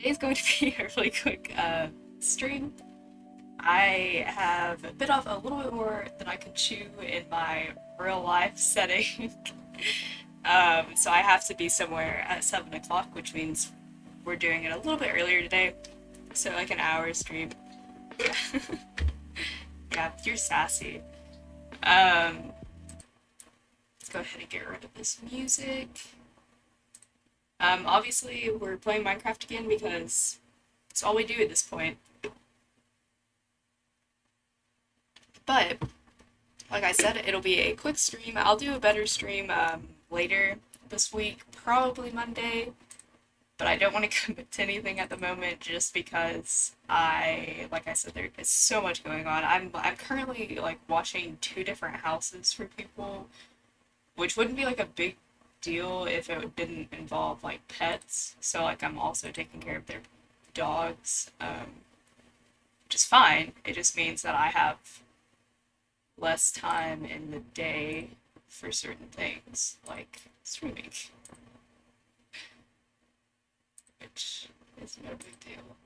Today's going to be a really quick stream. I have bit off a little bit more than I could chew in my real life setting. So I have to be somewhere at 7 o'clock, which means we're doing it a little bit earlier today. So like an hour stream. Yeah, you're sassy. Um, let's go ahead and get rid of this music. Obviously we're playing Minecraft again because it's all we do at this point. But like I said, it'll be a quick stream. I'll do a better stream later this week, probably Monday. But I don't want to commit to anything at the moment just because like I said, there is so much going on. I'm currently like watching two different houses for people, which wouldn't be like a big deal if it didn't involve like pets. So like I'm also taking care of their dogs, which is fine. It just means that I have less time in the day for certain things, like streaming, which is no big deal.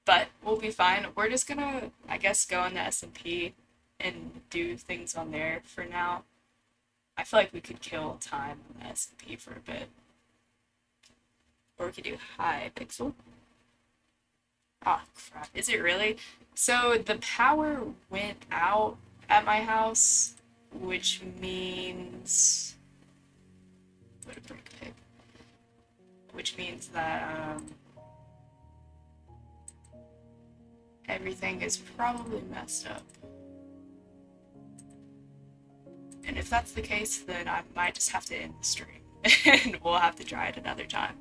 But we'll be fine. We're just gonna, I guess, go on the S&P and do things on there for now. I feel like we could kill time on the S&P for a bit. Or we could do high pixel. Oh, crap. Is it really? So the power went out at my house, which means... What a brick pick. Which means that everything is probably messed up. And if that's the case, then I might just have to end the stream. And we'll have to try it another time.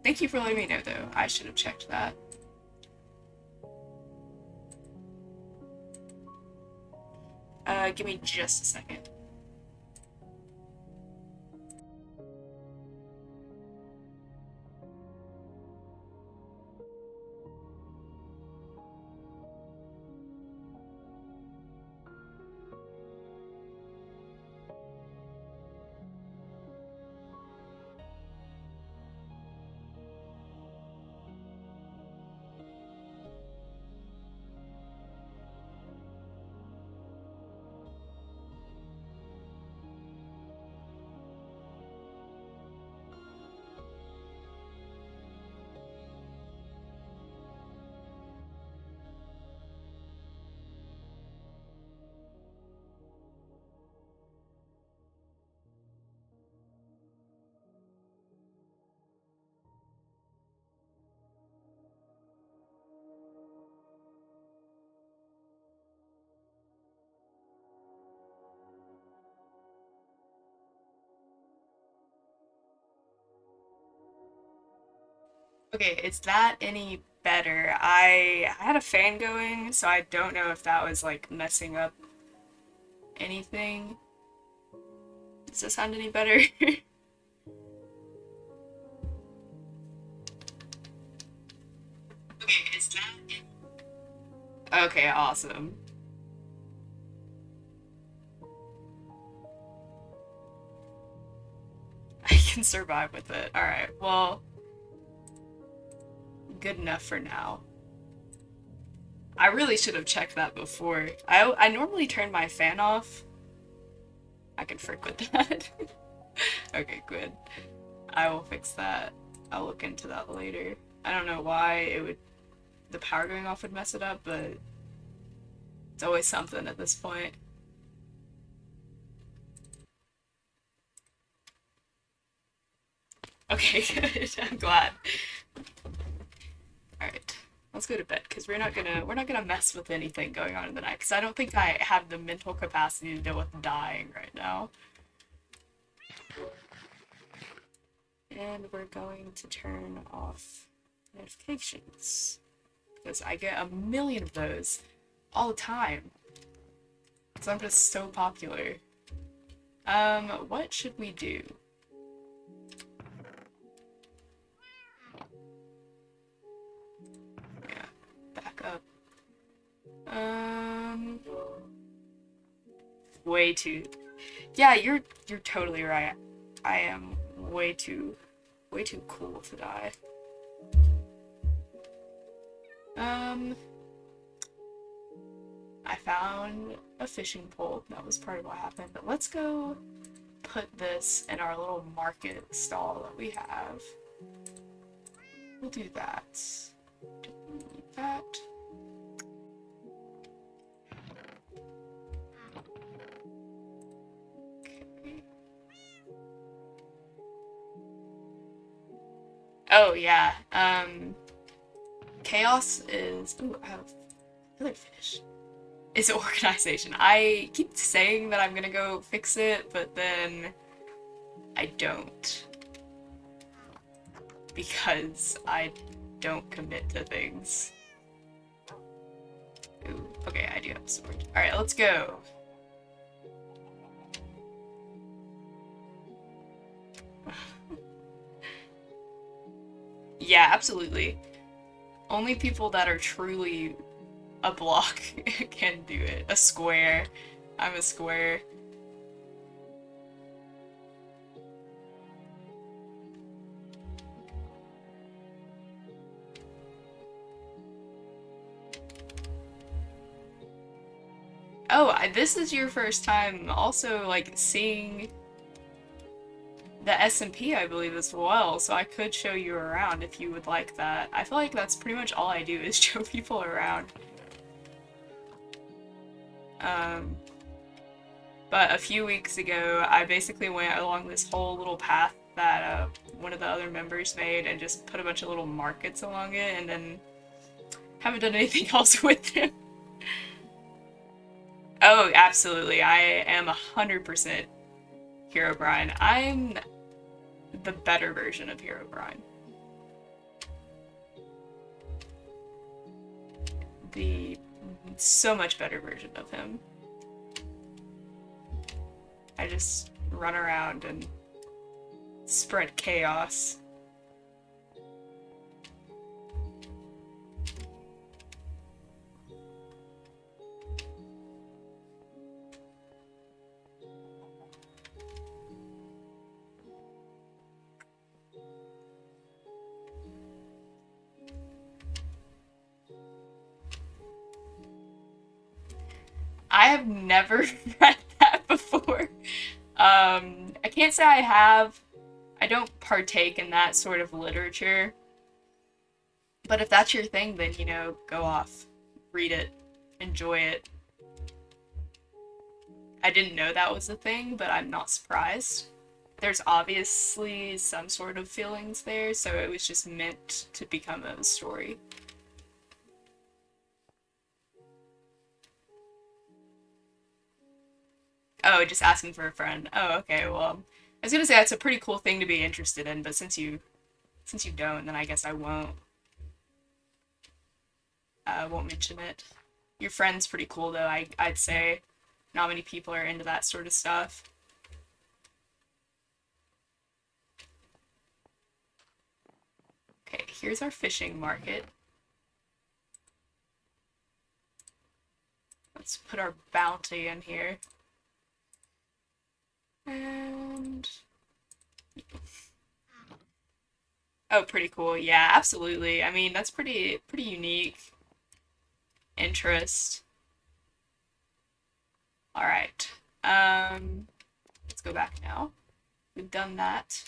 Thank you for letting me know, though. I should have checked that. Give me just a second. Okay, is that any better? I had a fan going, so I don't know if that was like messing up anything. Does this sound any better? Okay, is that it? Okay, awesome. I can survive with it. Alright, well, good enough for now. I really should have checked that before. I normally turn my fan off. I can frick with that. Okay, good. I will fix that. I'll look into that later. I don't know why the power going off would mess it up, but it's always something at this point. Okay, good. I'm glad. All right, let's go to bed because we're not gonna mess with anything going on in the night because I don't think I have the mental capacity to deal with dying right now. And we're going to turn off notifications because I get a million of those all the time because I'm just so popular. What should we do? Yeah, back up. Um, way too. Yeah, you're totally right. I am way too way too cool to die. Um, I found a fishing pole. That was part of what happened. But let's go put this in our little market stall that we have. We'll do that. Don't need that. Okay. Oh yeah. Chaos is. Ooh, I have another fish. Is organization. I keep saying that I'm gonna go fix it, but then I don't. Because I don't commit to things. Ooh, okay, I do have a sword. Alright, let's go. Yeah, absolutely. Only people that are truly a block can do it. A square. I'm a square. Oh, this is your first time also, like, seeing the SMP, I believe, as well, so I could show you around if you would like that. I feel like that's pretty much all I do is show people around. Um, but a few weeks ago, I basically went along this whole little path that one of the other members made and just put a bunch of little markets along it, and then haven't done anything else with it. Oh, absolutely. I am 100% Hero Brian. I'm the better version of Hero Brian. The so much better version of him. I just run around and spread chaos. I have never read that before. I can't say I have. I don't partake in that sort of literature. But if that's your thing, then, you know, go off. Read it. Enjoy it. I didn't know that was a thing, but I'm not surprised. There's obviously some sort of feelings there, so it was just meant to become a story. Oh, just asking for a friend. Oh, okay. Well, I was gonna say that's a pretty cool thing to be interested in, but since you don't, then I guess I won't mention it. Your friend's pretty cool though. I'd say not many people are into that sort of stuff. Okay, here's our fishing market. Let's put our bounty in here. And oh, pretty cool. Yeah, absolutely. I mean, that's pretty unique interest. All right. Let's go back now. We've done that.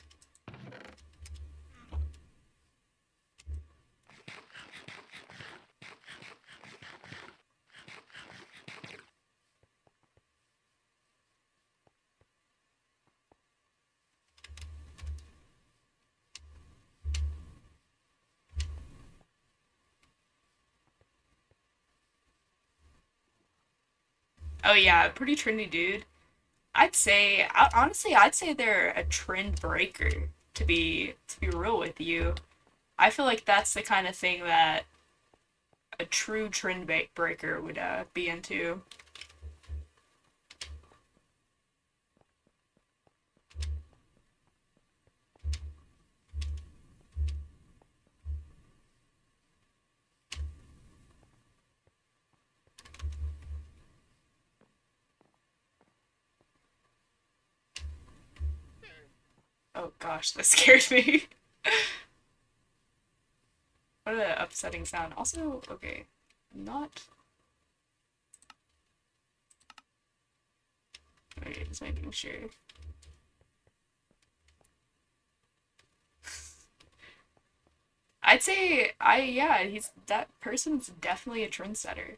Oh yeah, pretty trendy dude. Honestly, I'd say they're a trend breaker. To be real with you, I feel like that's the kind of thing that a true trend breaker would be into. Oh gosh, that scared me. What an upsetting sound. Also, okay, not. Okay, just making sure. I'd say yeah, he's that person's definitely a trendsetter.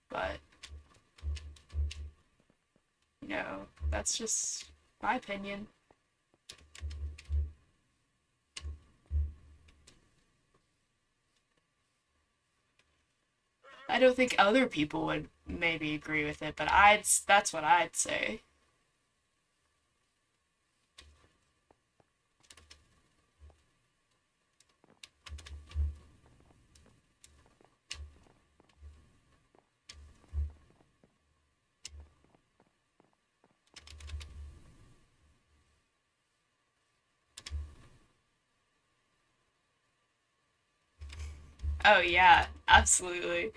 But, that's just my opinion. I don't think other people would maybe agree with it, but that's what I'd say. Oh yeah, absolutely.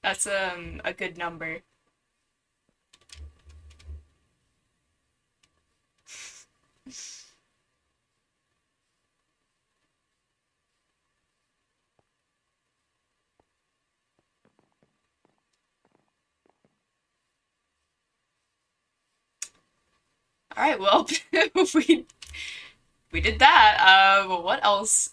That's a good number. All right, well, we did that. What else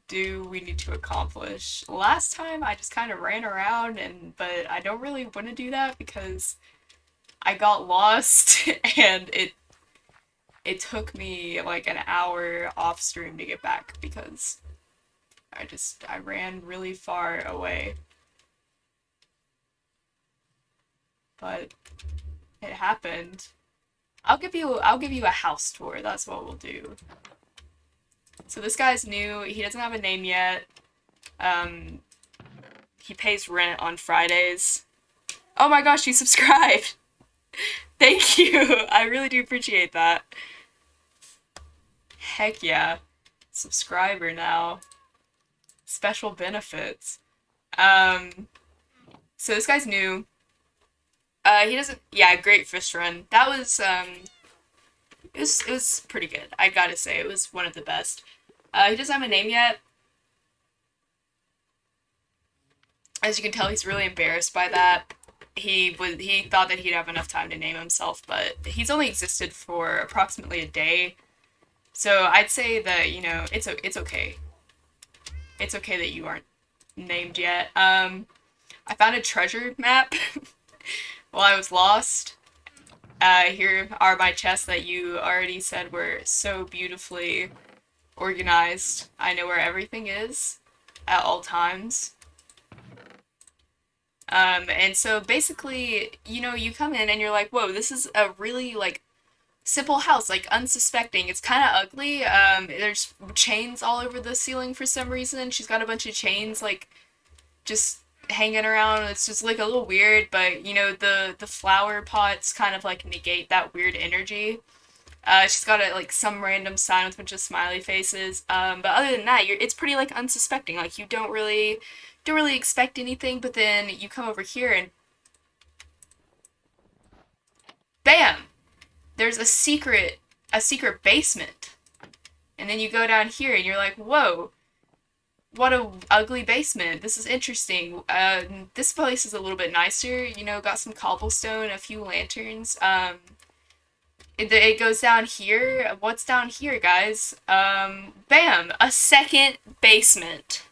do we need to accomplish? Last time I just kind of ran around but I don't really want to do that because I got lost and it took me like an hour off stream to get back because I ran really far away. But it happened. I'll give you a house tour. That's what we'll do. So this guy's new. He doesn't have a name yet. Um, he pays rent on Fridays. Oh my gosh, you subscribed. Thank you. I really do appreciate that. Heck yeah. Subscriber now. Special benefits. Um, so this guy's new. He doesn't. Yeah, great fish run. That was it was pretty good. I gotta say, it was one of the best. He doesn't have a name yet. As you can tell, he's really embarrassed by that. He thought that he'd have enough time to name himself, but he's only existed for approximately a day. So I'd say that it's okay. It's okay that you aren't named yet. I found a treasure map while I was lost. Here are my chests that you already said were so beautifully organized. I know where everything is at all times. And so basically, you come in and you're like, whoa, this is a really like simple house, like unsuspecting. It's kind of ugly. There's chains all over the ceiling for some reason. She's got a bunch of chains like just hanging around. It's just like a little weird, but the flower pots kind of like negate that weird energy. She's got like some random sign with a bunch of smiley faces. But other than that, it's pretty like unsuspecting. Like you don't really expect anything, but then you come over here and bam, there's a secret basement. And then you go down here and you're like, whoa, what a ugly basement. This is interesting. This place is a little bit nicer. Got some cobblestone, a few lanterns. It goes down here. What's down here, guys? Bam, a second basement.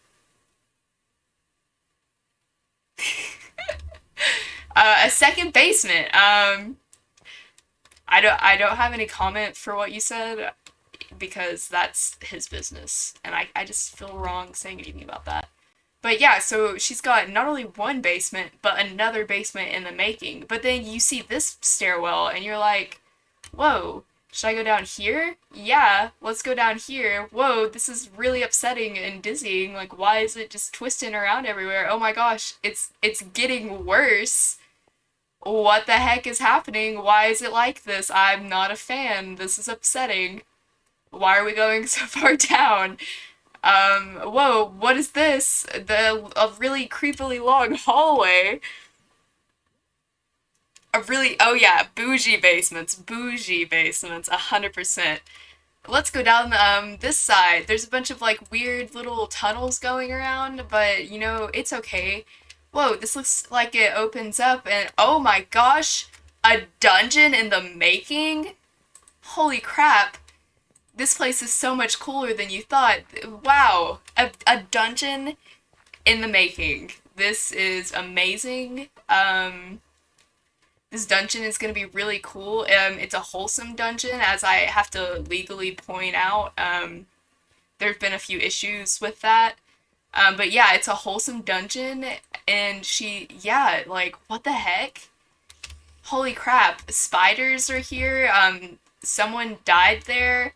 A second basement. I don't have any comment for what you said because that's his business, and I just feel wrong saying anything about that. But yeah, so she's got not only one basement, but another basement in the making. But then you see this stairwell, and you're like, whoa, should I go down here? Yeah, let's go down here. Whoa, this is really upsetting and dizzying. Like, why is it just twisting around everywhere? Oh my gosh, it's getting worse. What the heck is happening? Why is it like this? I'm not a fan. This is upsetting. Why are we going so far down? Whoa, what is this? A really creepily long hallway. A really, oh yeah, bougie basements, 100%. Let's go down this side. There's a bunch of like weird little tunnels going around, but you know, it's okay. Whoa, this looks like it opens up and oh my gosh, a dungeon in the making? Holy crap. This place is so much cooler than you thought. Wow, a dungeon in the making. This is amazing. This dungeon is going to be really cool. It's a wholesome dungeon, as I have to legally point out. There have been a few issues with that. But yeah, it's a wholesome dungeon, and yeah, like, what the heck? Holy crap, spiders are here. Someone died there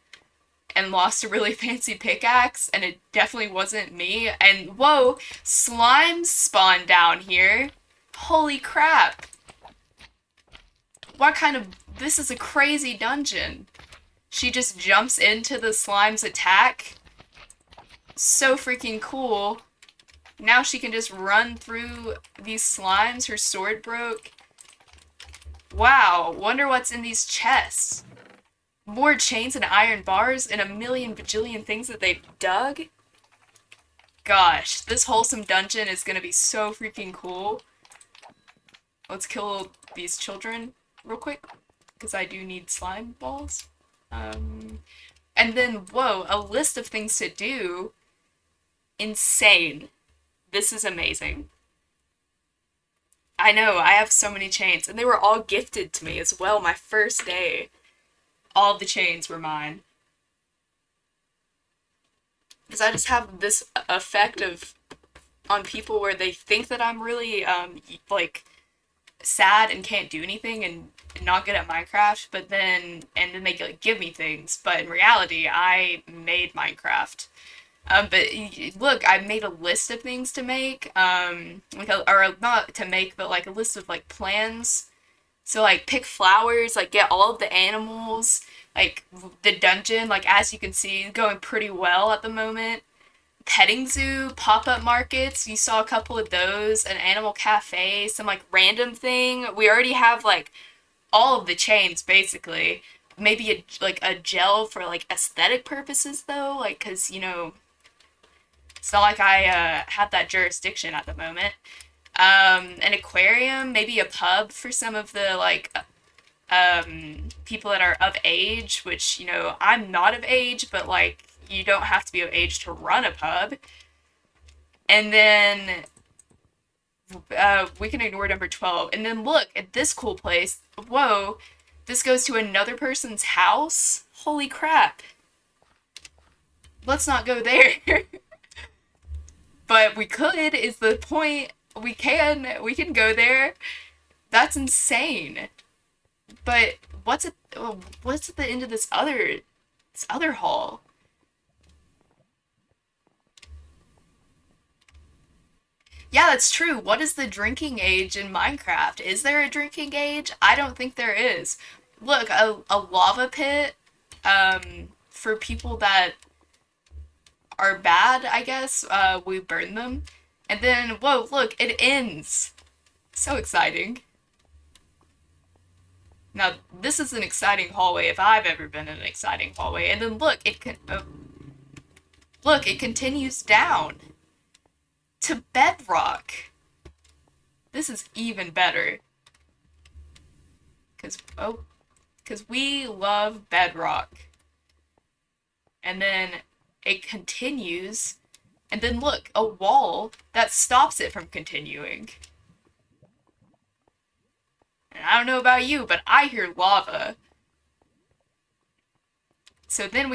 and lost a really fancy pickaxe, and it definitely wasn't me. And whoa, slimes spawned down here. Holy crap. What kind of... This is a crazy dungeon. She just jumps into the slime's attack. So freaking cool. Now she can just run through these slimes. Her sword broke. Wow, wonder what's in these chests. More chains and iron bars and a million bajillion things that they've dug. Gosh, this wholesome dungeon is gonna be so freaking cool. Let's kill these children real quick, because I do need slime balls. And then, whoa, a list of things to do. Insane. This is amazing. I know, I have so many chains, and they were all gifted to me as well my first day. All the chains were mine. Because I just have this effect of, on people where they think that I'm really, like, sad and can't do anything and not good at Minecraft, but then they like, give me things. But in reality, I made Minecraft. But look, I made a list of things to make, or not to make, but like a list of like plans. So like pick flowers, like get all of the animals, like the dungeon, like as you can see, going pretty well at the moment. Petting zoo, pop-up markets, you saw a couple of those, an animal cafe, some like random thing. We already have like all of the chains basically. Maybe a gel for like aesthetic purposes though, like cuz you know, it's not like I have that jurisdiction at the moment. An aquarium, maybe a pub for some of the like people that are of age, which you know, I'm not of age, but like you don't have to be of age to run a pub. And then we can ignore number 12. And then look at this cool place. Whoa, this goes to another person's house? Holy crap. Let's not go there. But we could, is the point. We can go there. That's insane. But what's at the end of this other hall? Yeah, that's true. What is the drinking age in Minecraft? Is there a drinking age? I don't think there is. Look, a lava pit, for people that are bad, I guess, we burn them. And then, whoa, look, it ends. So exciting. Now, this is an exciting hallway if I've ever been in an exciting hallway. And then look, look, it continues down to bedrock. This is even better. Cause we love bedrock. And then it continues, and then look, a wall that stops it from continuing. And I don't know about you, but I hear lava. So then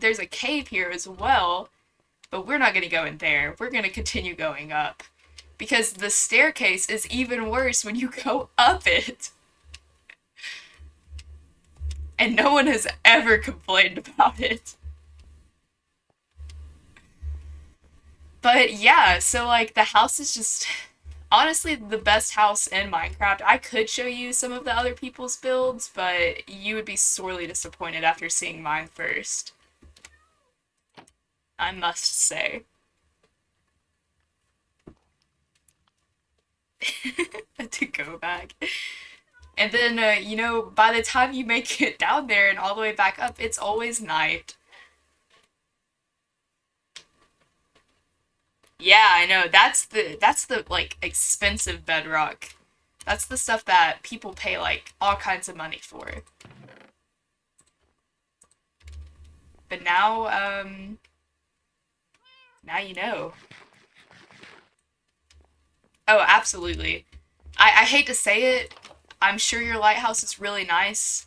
there's a cave here as well, but we're not gonna go in there. We're gonna continue going up. Because the staircase is even worse when you go up it. And no one has ever complained about it. But yeah, so like the house is just honestly the best house in Minecraft. I could show you some of the other people's builds, but you would be sorely disappointed after seeing mine first. I must say. To go back. And then, by the time you make it down there and all the way back up, it's always night. Yeah, I know. That's the like expensive bedrock. That's the stuff that people pay like all kinds of money for. But now you know. Oh, absolutely. I hate to say it. I'm sure your lighthouse is really nice,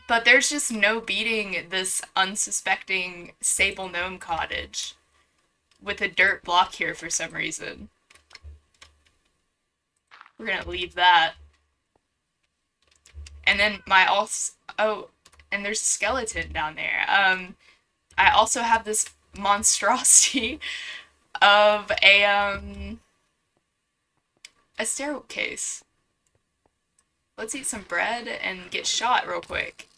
but there's just no beating this unsuspecting sable gnome cottage with a dirt block here for some reason. We're gonna leave that. And then my also oh, and there's a skeleton down there. I also have this monstrosity of a staircase. Let's eat some bread and get shot real quick.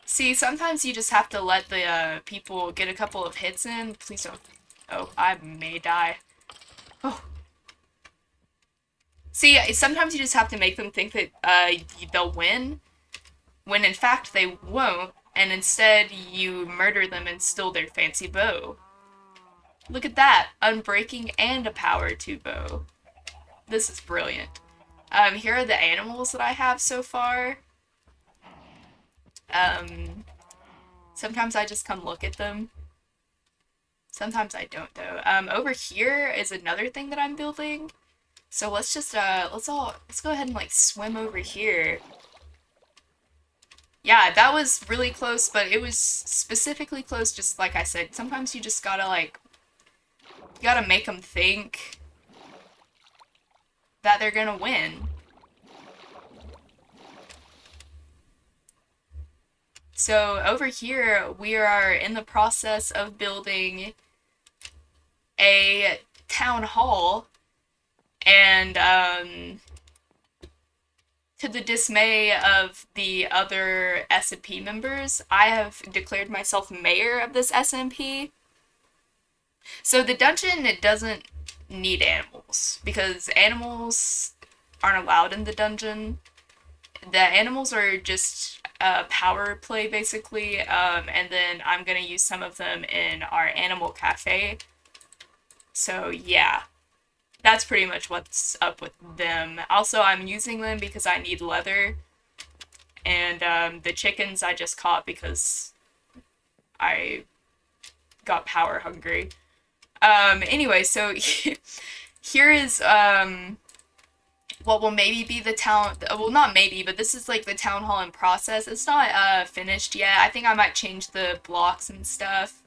See, sometimes you just have to let the people get a couple of hits in. Please don't. Oh, I may die. Oh. See, sometimes you just have to make them think that they'll win, when in fact they won't, and instead you murder them and steal their fancy bow. Look at that! Unbreaking and a power 2 bow. This is brilliant. Here are the animals that I have so far. Sometimes I just come look at them. Sometimes I don't though. Over here is another thing that I'm building. So let's just let's go ahead and like swim over here. Yeah, that was really close, but it was specifically close just like I said. Sometimes you just gotta like you gotta make them think that they're gonna win. So over here, we are in the process of building a town hall, and to the dismay of the other SMP members, I have declared myself mayor of this SMP. So the dungeon, it doesn't need animals, because animals aren't allowed in the dungeon. The animals are just power play, basically, and then I'm gonna use some of them in our animal cafe. So yeah, that's pretty much what's up with them. Also, I'm using them because I need leather, and the chickens I just caught because I got power hungry. Anyway, so here is what will maybe be the town, well, not maybe, but this is like the town hall in process. It's not finished yet. I think I might change the blocks and stuff,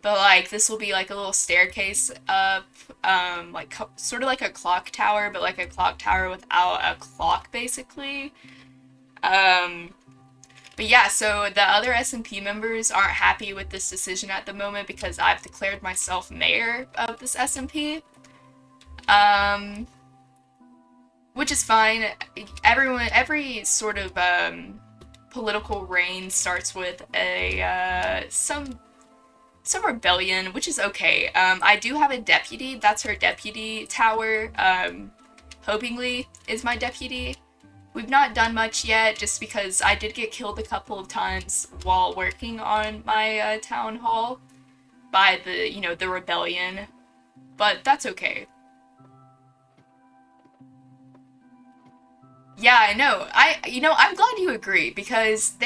but like this will be like a little staircase up, like sort of like a clock tower, but like a clock tower without a clock, basically. But yeah, so the other SMP members aren't happy with this decision at the moment because I've declared myself mayor of this SMP. Which is fine. Every sort of political reign starts with a some rebellion, which is okay. I do have a deputy. That's her deputy tower. Hopingly is my deputy. We've not done much yet, just because I did get killed a couple of times while working on my town hall by the rebellion, but that's okay. Yeah, I know. I'm glad you agree, because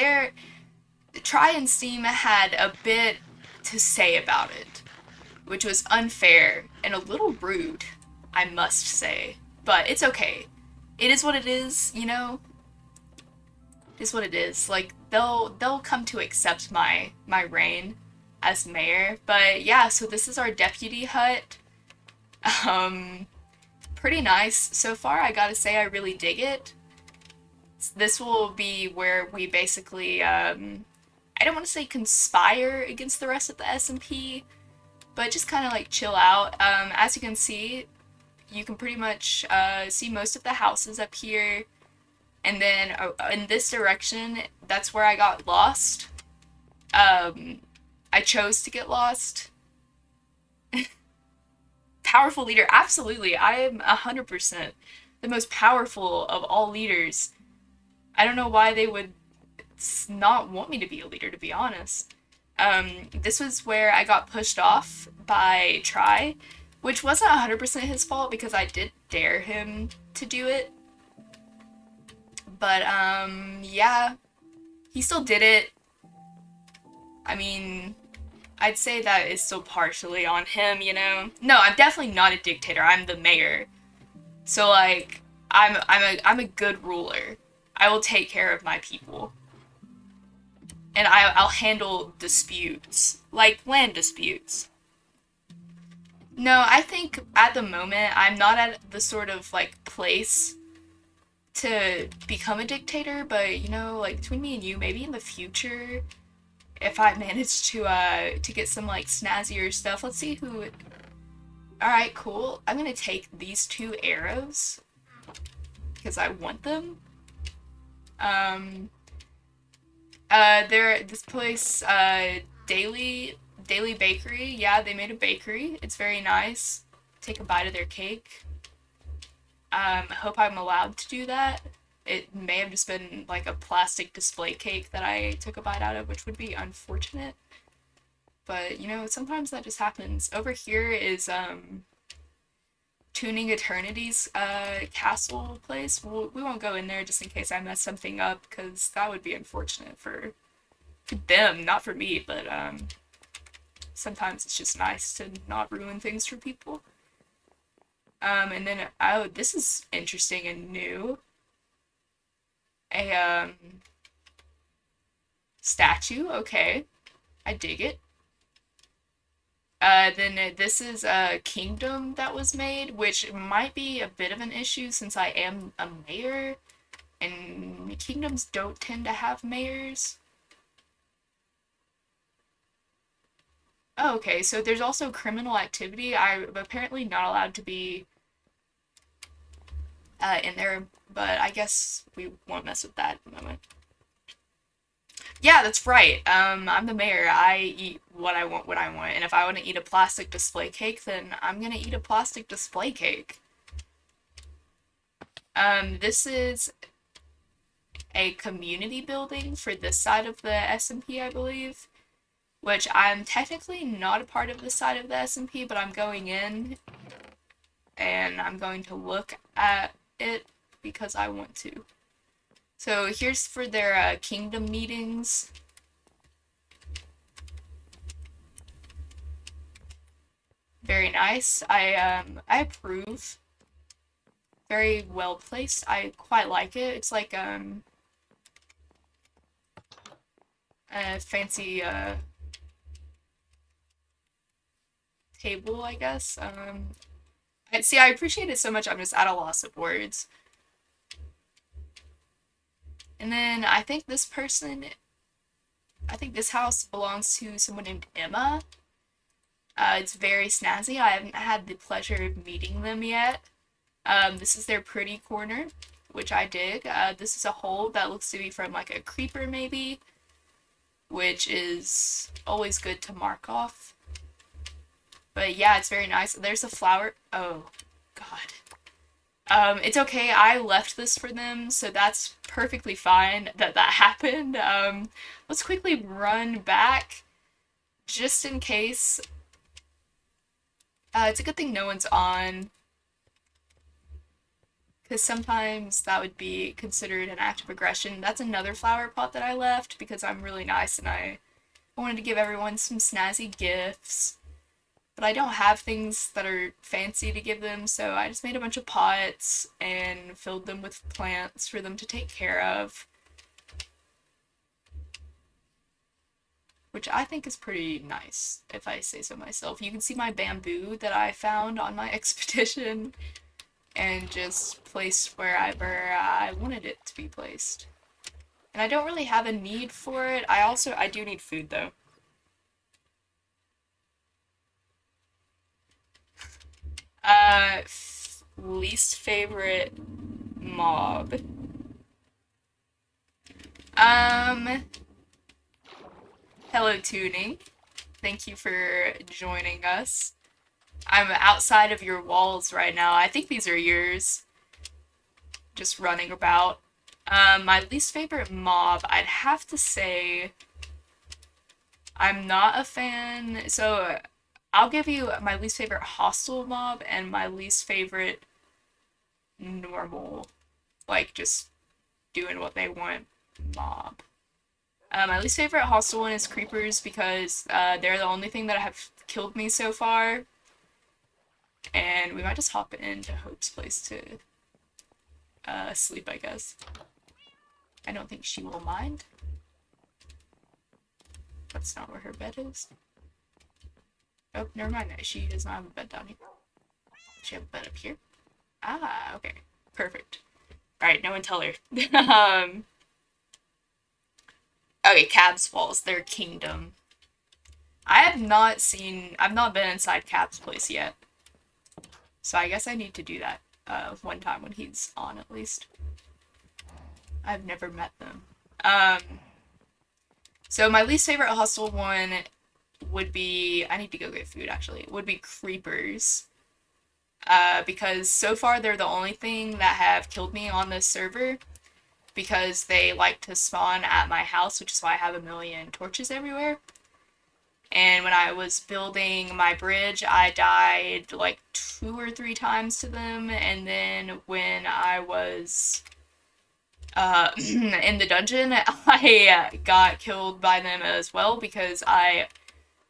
Try and Steam had a bit to say about it, which was unfair and a little rude, I must say. But it's okay. It is what it is, It is what it is. Like they'll come to accept my reign as mayor. But yeah, so this is our deputy hut. Um Pretty nice so far. I gotta say, I really dig it. This will be where we basically, I don't want to say conspire against the rest of the SMP, but just kind of like chill out. As you can see, you can pretty much see most of the houses up here, and then in this direction, that's where I got lost. I chose to get lost. Powerful leader, absolutely. I am 100%. the most powerful of all leaders. I don't know why they would not want me to be a leader, to be honest. This was where I got pushed off by Try, which wasn't 100% his fault because I did dare him to do it. But, yeah, he still did it. I mean, I'd say that is still partially on him, you know? No, I'm definitely not a dictator. I'm the mayor. So, like, I'm a good ruler. I will take care of my people. And I'll handle disputes, like land disputes. No, I think at the moment I'm not at the sort of like place to become a dictator, but you know, like between me and you, maybe in the future, if I manage to get some like snazzier stuff, let's see who. All right, cool. I'm gonna take these 2 arrows because I want them. This place, Daily Bakery. Yeah, they made a bakery. It's very nice. Take a bite of their cake. I hope I'm allowed to do that. It may have just been like a plastic display cake that I took a bite out of, which would be unfortunate. But, you know, sometimes that just happens. Over here is, Tuning Eternity's, castle place. We won't go in there just in case I mess something up, because that would be unfortunate for them, not for me, but, sometimes it's just nice to not ruin things for people. And then, oh, this is interesting and new. A, statue, okay. I dig it. Then this is a kingdom that was made, which might be a bit of an issue since I am a mayor, and kingdoms don't tend to have mayors. Oh, okay, so there's also criminal activity. I'm apparently not allowed to be in there, but I guess we won't mess with that at the moment. Yeah, that's right. I'm the mayor. I eat what I want when I want. And if I want to eat a plastic display cake, then I'm gonna eat a plastic display cake. This is a community building for this side of the SMP, I believe. Which I'm technically not a part of this side of the SMP, but I'm going in and I'm going to look at it because I want to. So here's for their kingdom meetings. Very nice. I approve. Very well placed. I quite like it. It's like a fancy table, I guess. See, I appreciate it so much. I'm just at a loss of words. And then I think this house belongs to someone named Emma. It's very snazzy. I haven't had the pleasure of meeting them yet. This is their pretty corner, which I dig. This is a hole that looks to be from like a creeper maybe, which is always good to mark off. But yeah, it's very nice. There's a flower. Oh, God. It's okay. I left this for them, so that's perfectly fine that happened. Let's quickly run back, just in case. It's a good thing no one's on, because sometimes that would be considered an act of aggression. That's another flower pot that I left because I'm really nice and I wanted to give everyone some snazzy gifts. But I don't have things that are fancy to give them, so I just made a bunch of pots and filled them with plants for them to take care of. Which I think is pretty nice, if I say so myself. You can see my bamboo that I found on my expedition and just placed wherever I wanted it to be placed. And I don't really have a need for it. I do need food though. Least favorite mob. Hello, Tuning. Thank you for joining us. I'm outside of your walls right now. I think these are yours. just running about. My least favorite mob, I'd have to say I'm not a fan. So I'll give you my least favorite hostile mob and my least favorite normal, like just doing what they want mob. My least favorite hostile one is creepers because they're the only thing that have killed me so far. And we might just hop into Hope's place to sleep, I guess. I don't think she will mind. That's not where her bed is. Oh, never mind. She does not have a bed down here. Does she have a bed up here? Ah, okay. Perfect. Alright, no one tell her. Okay, Cab's Walls, their kingdom. I've not been inside Cab's place yet. So I guess I need to do that one time when he's on, at least. I've never met them. So my least favorite hostile one would be, I need to go get food actually, would be creepers. Because so far they're the only thing that have killed me on this server because they like to spawn at my house, which is why I have a million torches everywhere. And when I was building my bridge, I died like 2 or 3 times to them. And then when I was in the dungeon, I got killed by them as well because I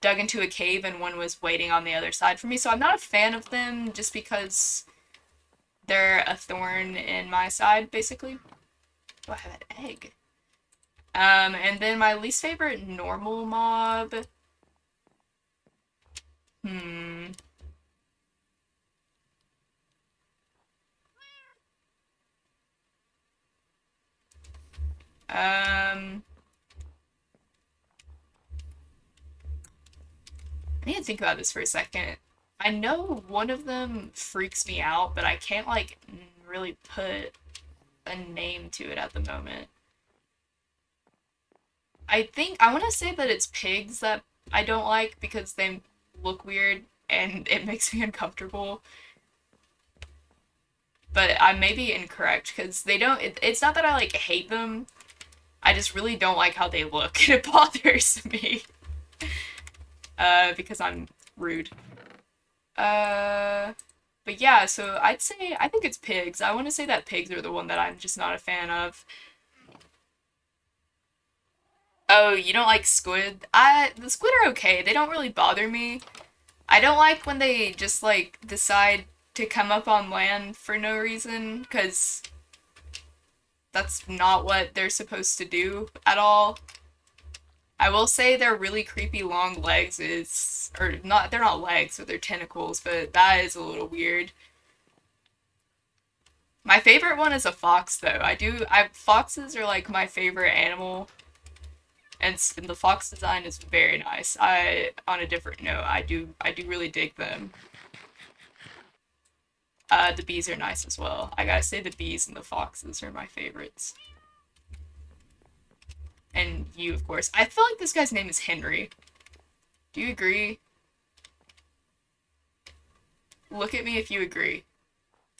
dug into a cave and one was waiting on the other side for me. So I'm not a fan of them just because they're a thorn in my side, basically. Oh, I have an egg. And then my least favorite normal mob. Hmm. I need to think about this for a second. I know one of them freaks me out, but I can't, like, really put a name to it at the moment. I want to say that it's pigs that I don't like because they look weird and it makes me uncomfortable. But I may be incorrect because they don't, it's not that I, like, hate them. I just really don't like how they look and it bothers me. Because I'm rude. But yeah, so I'd say, I think it's pigs. I want to say that pigs are the one that I'm just not a fan of. Oh, you don't like squid? The squid are okay. They don't really bother me. I don't like when they just, like, decide to come up on land for no reason, because that's not what they're supposed to do at all. I will say their really creepy long legs is, or not, they're not legs, but they're tentacles, but that is a little weird. My favorite one is a fox, though. Foxes are, like, my favorite animal, and the fox design is very nice. On a different note, I do really dig them. The bees are nice as well. I gotta say the bees and the foxes are my favorites. And you, of course. I feel like this guy's name is Henry. Do you agree? Look at me if you agree.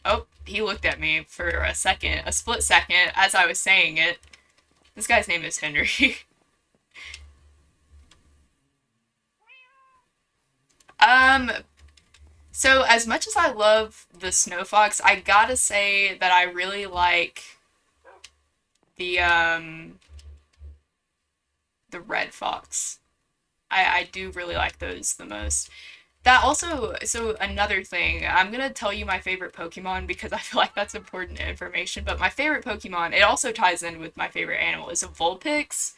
Oh, he looked at me for a second, a split second, as I was saying it. This guy's name is Henry. um, so as much as I love the snow fox, I gotta say that I really like the, the red fox. I do really like those the most. That also, so another thing, I'm gonna tell you my favorite Pokemon because I feel like that's important information, but my favorite Pokemon, it also ties in with my favorite animal, is a Vulpix,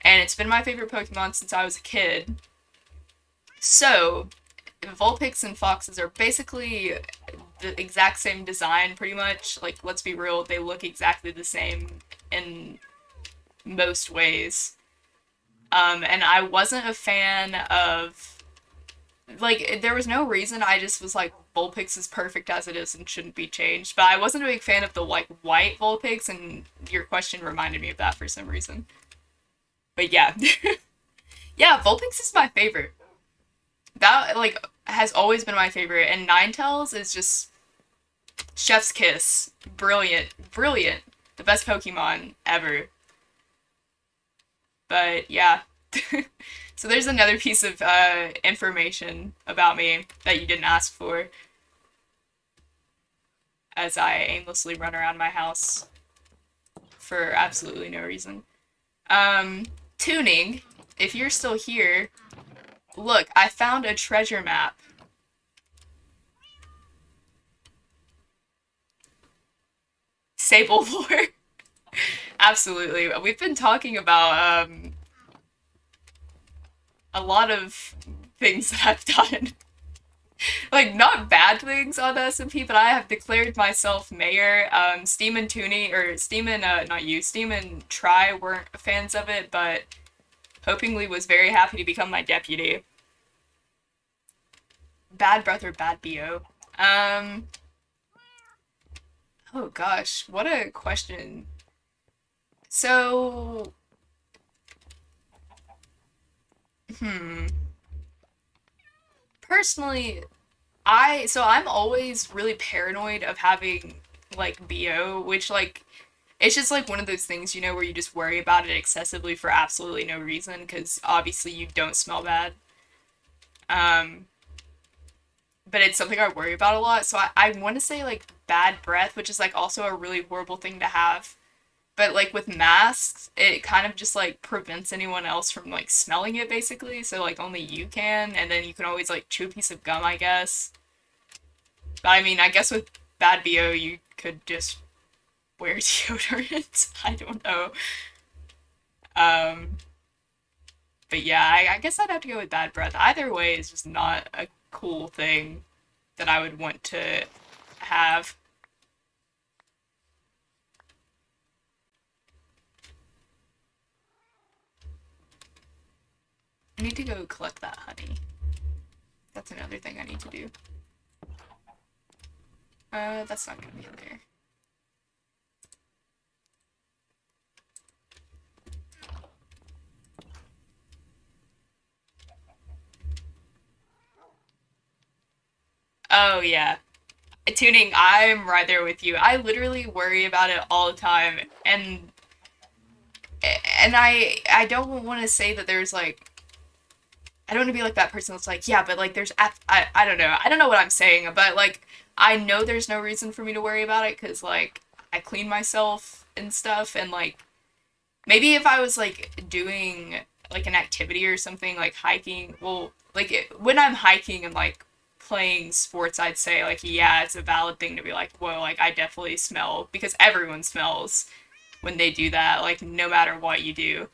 and it's been my favorite Pokemon since I was a kid. So, Vulpix and Foxes are basically the exact same design, pretty much. Like, let's be real, they look exactly the same in most ways. And I wasn't a fan of, like, there was no reason. I just was like, Vulpix is perfect as it is and shouldn't be changed. But I wasn't a big fan of the, like, white Vulpix, and your question reminded me of that for some reason. But yeah. Yeah, Vulpix is my favorite. That, like, has always been my favorite, and Ninetales is just Chef's Kiss. Brilliant. Brilliant. The best Pokemon ever. But yeah. So there's another piece of information about me that you didn't ask for as I aimlessly run around my house for absolutely no reason. Um, Tuning, if you're still here, look, I found a treasure map. Sable lore. Absolutely. We've been talking about a lot of things that I've done. Like, not bad things on the SMP, but I have declared myself mayor. Steam and Toonie, or Steam and, not you, Steam and Try weren't fans of it, but Hopingly was very happy to become my deputy. Bad breath or bad BO? Um, oh gosh, what a question. So, hmm, personally, I'm always really paranoid of having like BO, which like it's just like one of those things, where you just worry about it excessively for absolutely no reason because obviously you don't smell bad. Um, but it's something I worry about a lot. So I want to say like bad breath, which is like also a really horrible thing to have. But like with masks, it kind of just like prevents anyone else from like smelling it basically. So like only you can, and then you can always like chew a piece of gum, I guess. But I mean, I guess with bad BO, you could just wear deodorant. I don't know. Um, but yeah, I guess I'd have to go with bad breath. Either way is just not a cool thing that I would want to have. I need to go collect that honey. That's another thing I need to do. That's not gonna be in there. Oh yeah. Tuning, I'm right there with you. I literally worry about it all the time, and I don't want to say that there's like I don't want to be like that person that's like, yeah, but like I don't know. I don't know what I'm saying, but like I know there's no reason for me to worry about it cuz like I clean myself and stuff and like maybe if I was like doing like an activity or something like hiking, well, like when I'm hiking and like playing sports, I'd say like yeah, it's a valid thing to be like, whoa, like I definitely smell because everyone smells when they do that, like no matter what you do.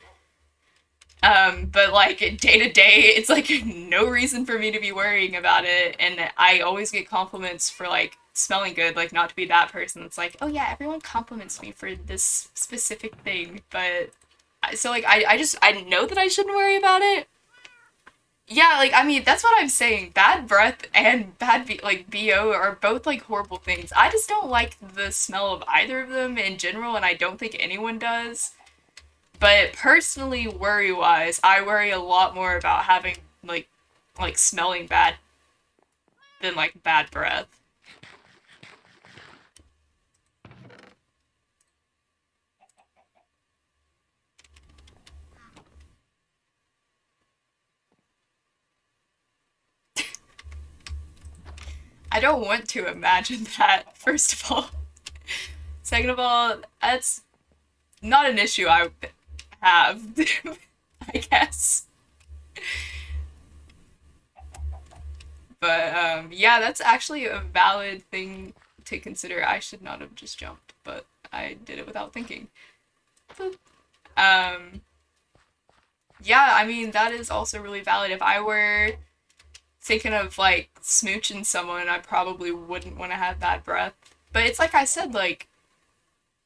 But like day to day, it's like no reason for me to be worrying about it, and I always get compliments for like smelling good, like not to be that person that's like, oh yeah, everyone compliments me for this specific thing, but so like I know that I shouldn't worry about it. Yeah, like I mean that's what I'm saying. Bad breath and like BO are both like horrible things. I just don't like the smell of either of them in general, and I don't think anyone does. But personally, worry wise, I worry a lot more about having like smelling bad than like bad breath. I don't want to imagine that, first of all. Second of all, that's not an issue I have, I guess. But yeah, that's actually a valid thing to consider. I should not have just jumped, but I did it without thinking. Um, yeah, I mean, that is also really valid. If I were thinking of like smooching someone, I probably wouldn't want to have bad breath. But it's like I said, like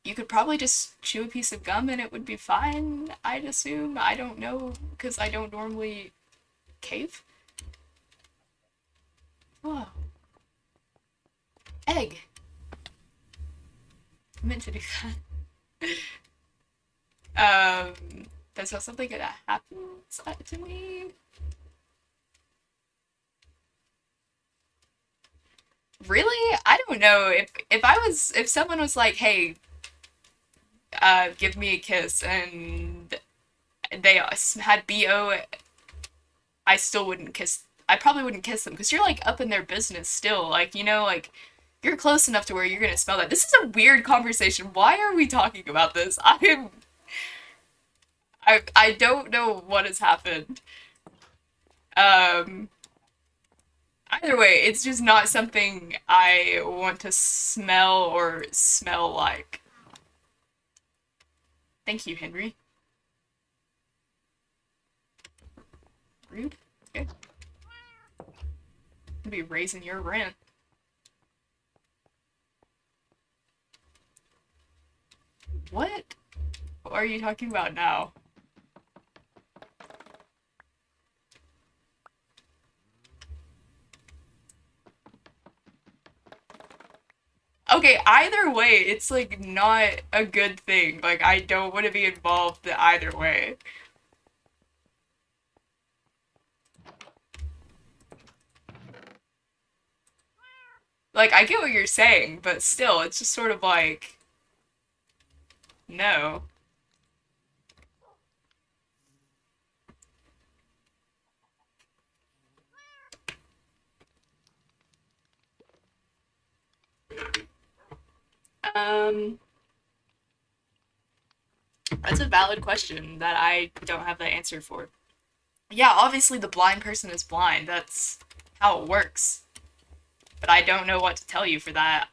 you could probably just chew a piece of gum and it would be fine, I'd assume. I don't know because I don't normally cave. Whoa. Egg. I meant to do that. That's not something that happens to me. Really? I don't know if someone was like, "Hey, give me a kiss," and they had BO, I still wouldn't kiss. I probably wouldn't kiss them because you're like up in their business still. Like, like you're close enough to where you're gonna smell that. This is a weird conversation. Why are we talking about this? I don't know what has happened. Um, Either way, it's just not something I want to smell or smell like. Thank you, Henry. Rude. Okay. I'll be raising your rent. What are you talking about now? Okay, either way, it's like not a good thing. Like, I don't want to be involved either way. Like, I get what you're saying, but still, it's just sort of like, no. Um, that's a valid question that I don't have the answer for. Yeah, obviously the blind person is blind. That's how it works. But I don't know what to tell you for that.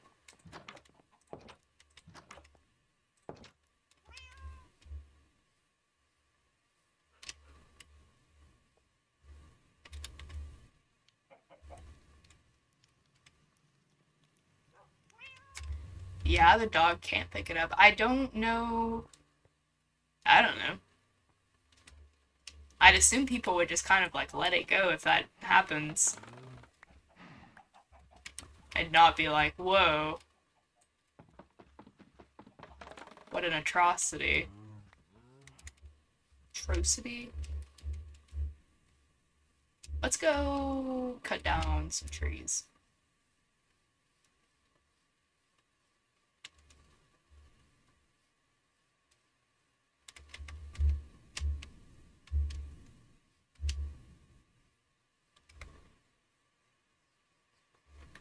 Yeah, the dog can't pick it up. I don't know. I don't know. I'd assume people would just kind of like let it go if that happens. And not be like, whoa, what an atrocity. Atrocity? Let's go cut down some trees.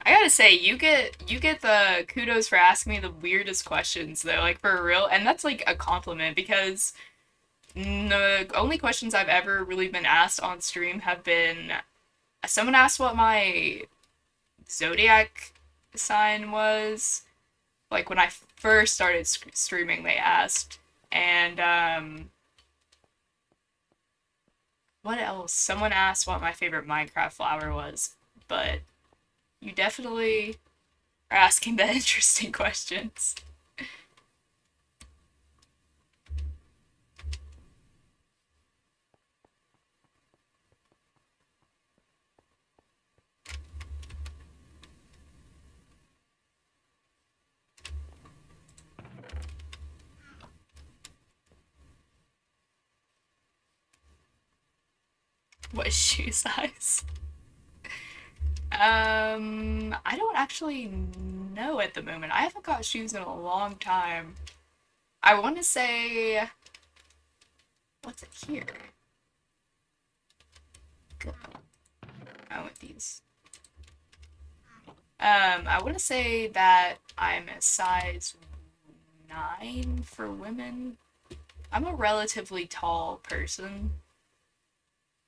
I gotta say, you get the kudos for asking me the weirdest questions though, like for real, and that's like a compliment because the only questions I've ever really been asked on stream have been someone asked what my zodiac sign was, like when I first started streaming, they asked, and what else? Someone asked what my favorite Minecraft flower was, but you definitely are asking the interesting questions. What shoe size? I don't actually know at the moment. I haven't got shoes in a long time. I want to say, what's it here? Go. I want these. I want to say that I'm a size 9 for women. I'm a relatively tall person.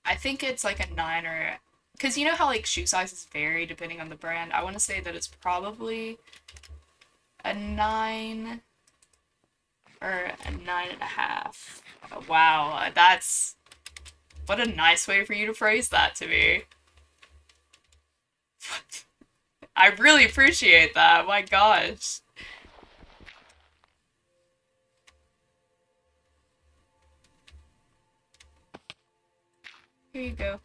I think it's like a 9 or because you know how like shoe sizes vary depending on the brand. I want to say that it's probably a 9 or a 9.5. Wow, that's what a nice way for you to phrase that to me. I really appreciate that. My gosh. Here you go.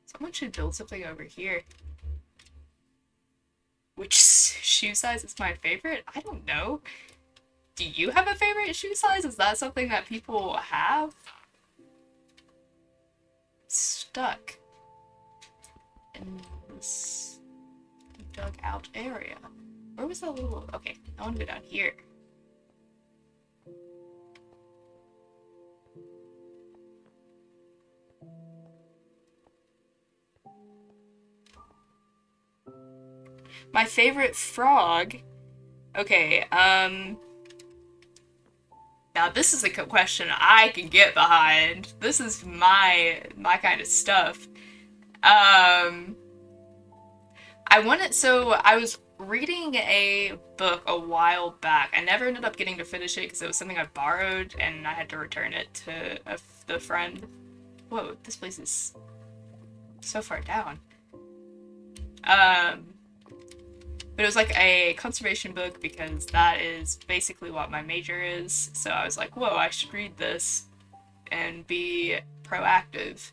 Someone should build something over here. Which shoe size is my favorite? I don't know. Do you have a favorite shoe size? Is that something that people have? Stuck in this dug out area. Where was that little... Okay, I want to go down here. My favorite frog? Okay, now this is a question I can get behind. This is my kind of stuff. So I was reading a book a while back. I never ended up getting to finish it because it was something I borrowed and I had to return it to the friend. Whoa, this place is so far down. But it was like a conservation book because that is basically what my major is. So I was like, whoa, I should read this and be proactive.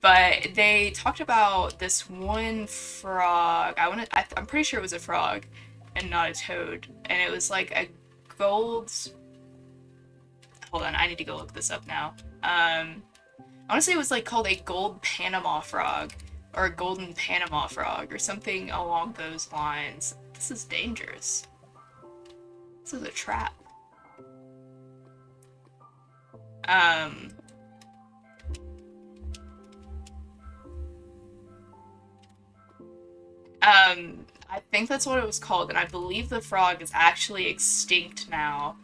But they talked about this one frog. I'm pretty sure it was a frog and not a toad. And it was like a gold... Hold on, I need to go look this up now. I want to say it was like called a gold Panama frog. Or a golden Panama frog, or something along those lines. This is dangerous. This is a trap. I think that's what it was called, and I believe the frog is actually extinct now.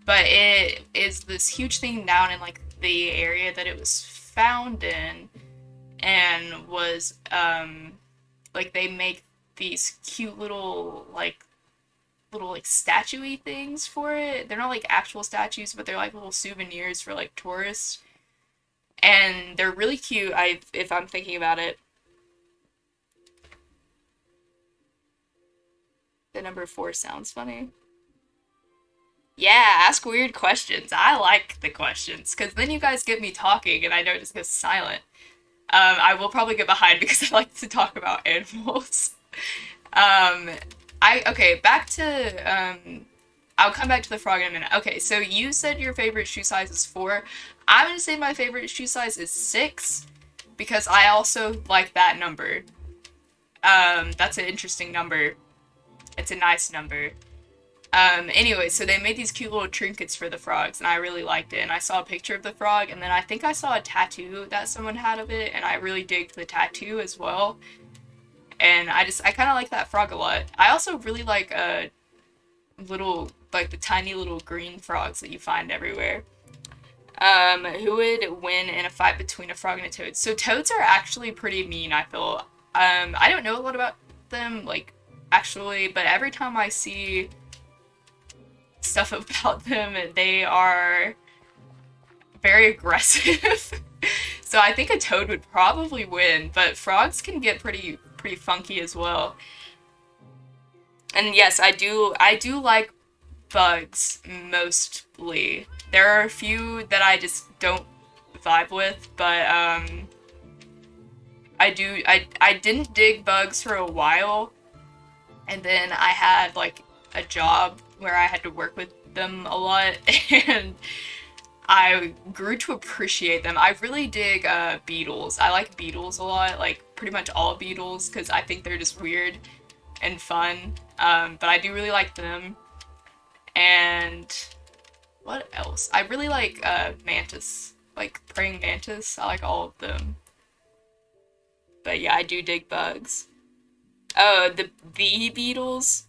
But it is this huge thing down in, like, the area that it was found in. And was, like, they make these cute little statue-y things for it. They're not, like, actual statues, but they're, like, little souvenirs for, like, tourists. And they're really cute, if I'm thinking about it. The number 4 sounds funny. Yeah, ask weird questions. I like the questions, because then you guys get me talking, and I don't just go silent. I will probably get behind because I like to talk about animals. Okay, back to, I'll come back to the frog in a minute. Okay, so you said your favorite shoe size is 4. I'm gonna say my favorite shoe size is 6, because I also like that number. That's an interesting number. It's a nice number. Anyway, so they made these cute little trinkets for the frogs, and I really liked it, and I saw a picture of the frog, and then I think I saw a tattoo that someone had of it, and I really digged the tattoo as well, and I kind of like that frog a lot. I also really like, the tiny little green frogs that you find everywhere. Who would win in a fight between a frog and a toad? So toads are actually pretty mean, I feel. I don't know a lot about them, like, actually, but every time I see stuff about them, they are very aggressive. So I think a toad would probably win, but frogs can get pretty funky as well. And yes, I do like bugs mostly. There are a few that I just don't vibe with, but I didn't dig bugs for a while, and then I had like a job where I had to work with them a lot, and I grew to appreciate them. I really dig beetles. I like beetles a lot, like pretty much all beetles, because I think they're just weird and fun. But I do really like them. And what else? I really like mantis, like praying mantis. I like all of them. But yeah, I do dig bugs. Oh, the bee beetles.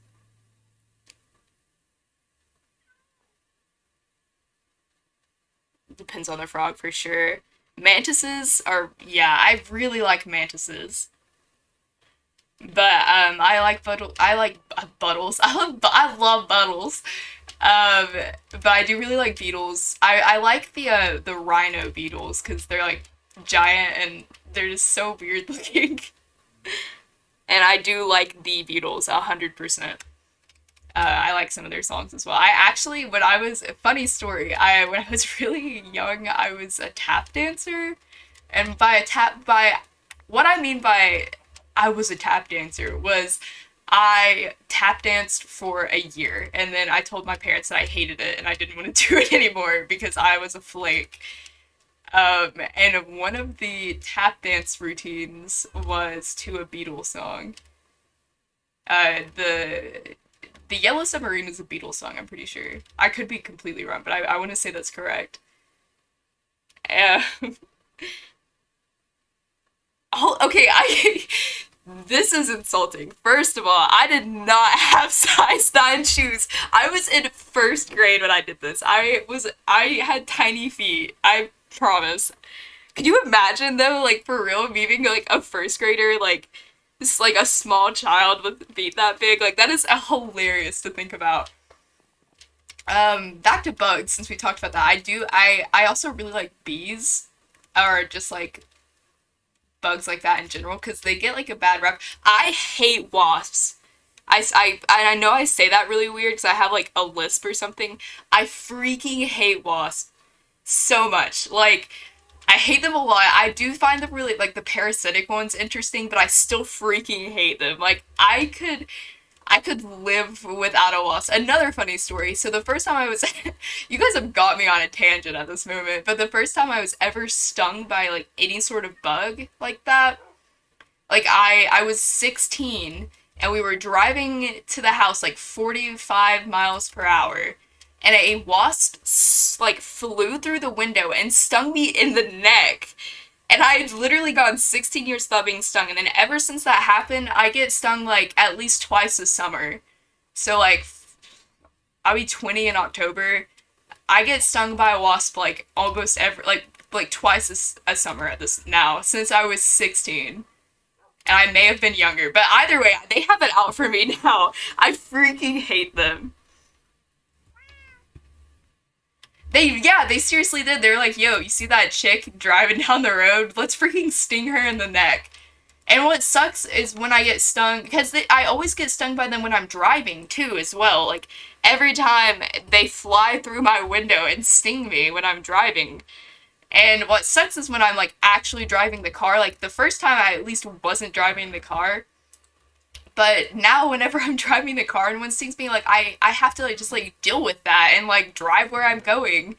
Depends on the frog for sure. Mantises are, yeah, I really like mantises. But I like buttles. I love buttles. But I do really like beetles. I like the rhino beetles because they're like giant and they're just so weird looking. And I do like the Beatles 100%. I like some of their songs as well. I actually, funny story, when I was really young, I was a tap dancer. And what I mean by I was a tap dancer was I tap danced for a year, and then I told my parents that I hated it and I didn't want to do it anymore because I was a flake. And one of the tap dance routines was to a Beatles song. The Yellow Submarine is a Beatles song, I'm pretty sure. I could be completely wrong, but I want to say that's correct. Uh, oh, okay, I this is insulting. First of all, I did not have size 9 shoes. I was in first grade when I did this. I had tiny feet. I promise. Could you imagine though, like for real, me being like a first grader, like just like a small child with feet that big? Like that is hilarious to think about. Back to bugs, since we talked about that. I also really like bees, or just like bugs like that in general, because they get like a bad rep. I hate wasps. I know I say that really weird because I have like a lisp or something. I freaking hate wasps so much. Like, I hate them a lot. I do find them really, like, the parasitic ones interesting, but I still freaking hate them. Like, I could live without a wasp. Another funny story. So the first time I was, you guys have got me on a tangent at this moment, but the first time I was ever stung by like any sort of bug like that, like I was 16 and we were driving to the house like 45 miles per hour, and a wasp like flew through the window and stung me in the neck. And I had literally gone 16 years without being stung, and then ever since that happened, I get stung like at least twice a summer. So like I'll be 20 in October. I get stung by a wasp like almost every like twice a summer at this now since I was 16. And I may have been younger, but either way, they have it out for me now. I freaking hate them. They seriously did. They're like, yo, you see that chick driving down the road? Let's freaking sting her in the neck. And what sucks is when I get stung, because I always get stung by them when I'm driving too, as well. Like, every time they fly through my window and sting me when I'm driving. And what sucks is when I'm, like, actually driving the car. Like, the first time I at least wasn't driving the car. But now, whenever I'm driving the car and one stings me, like, I have to, like, just, like, deal with that and, like, drive where I'm going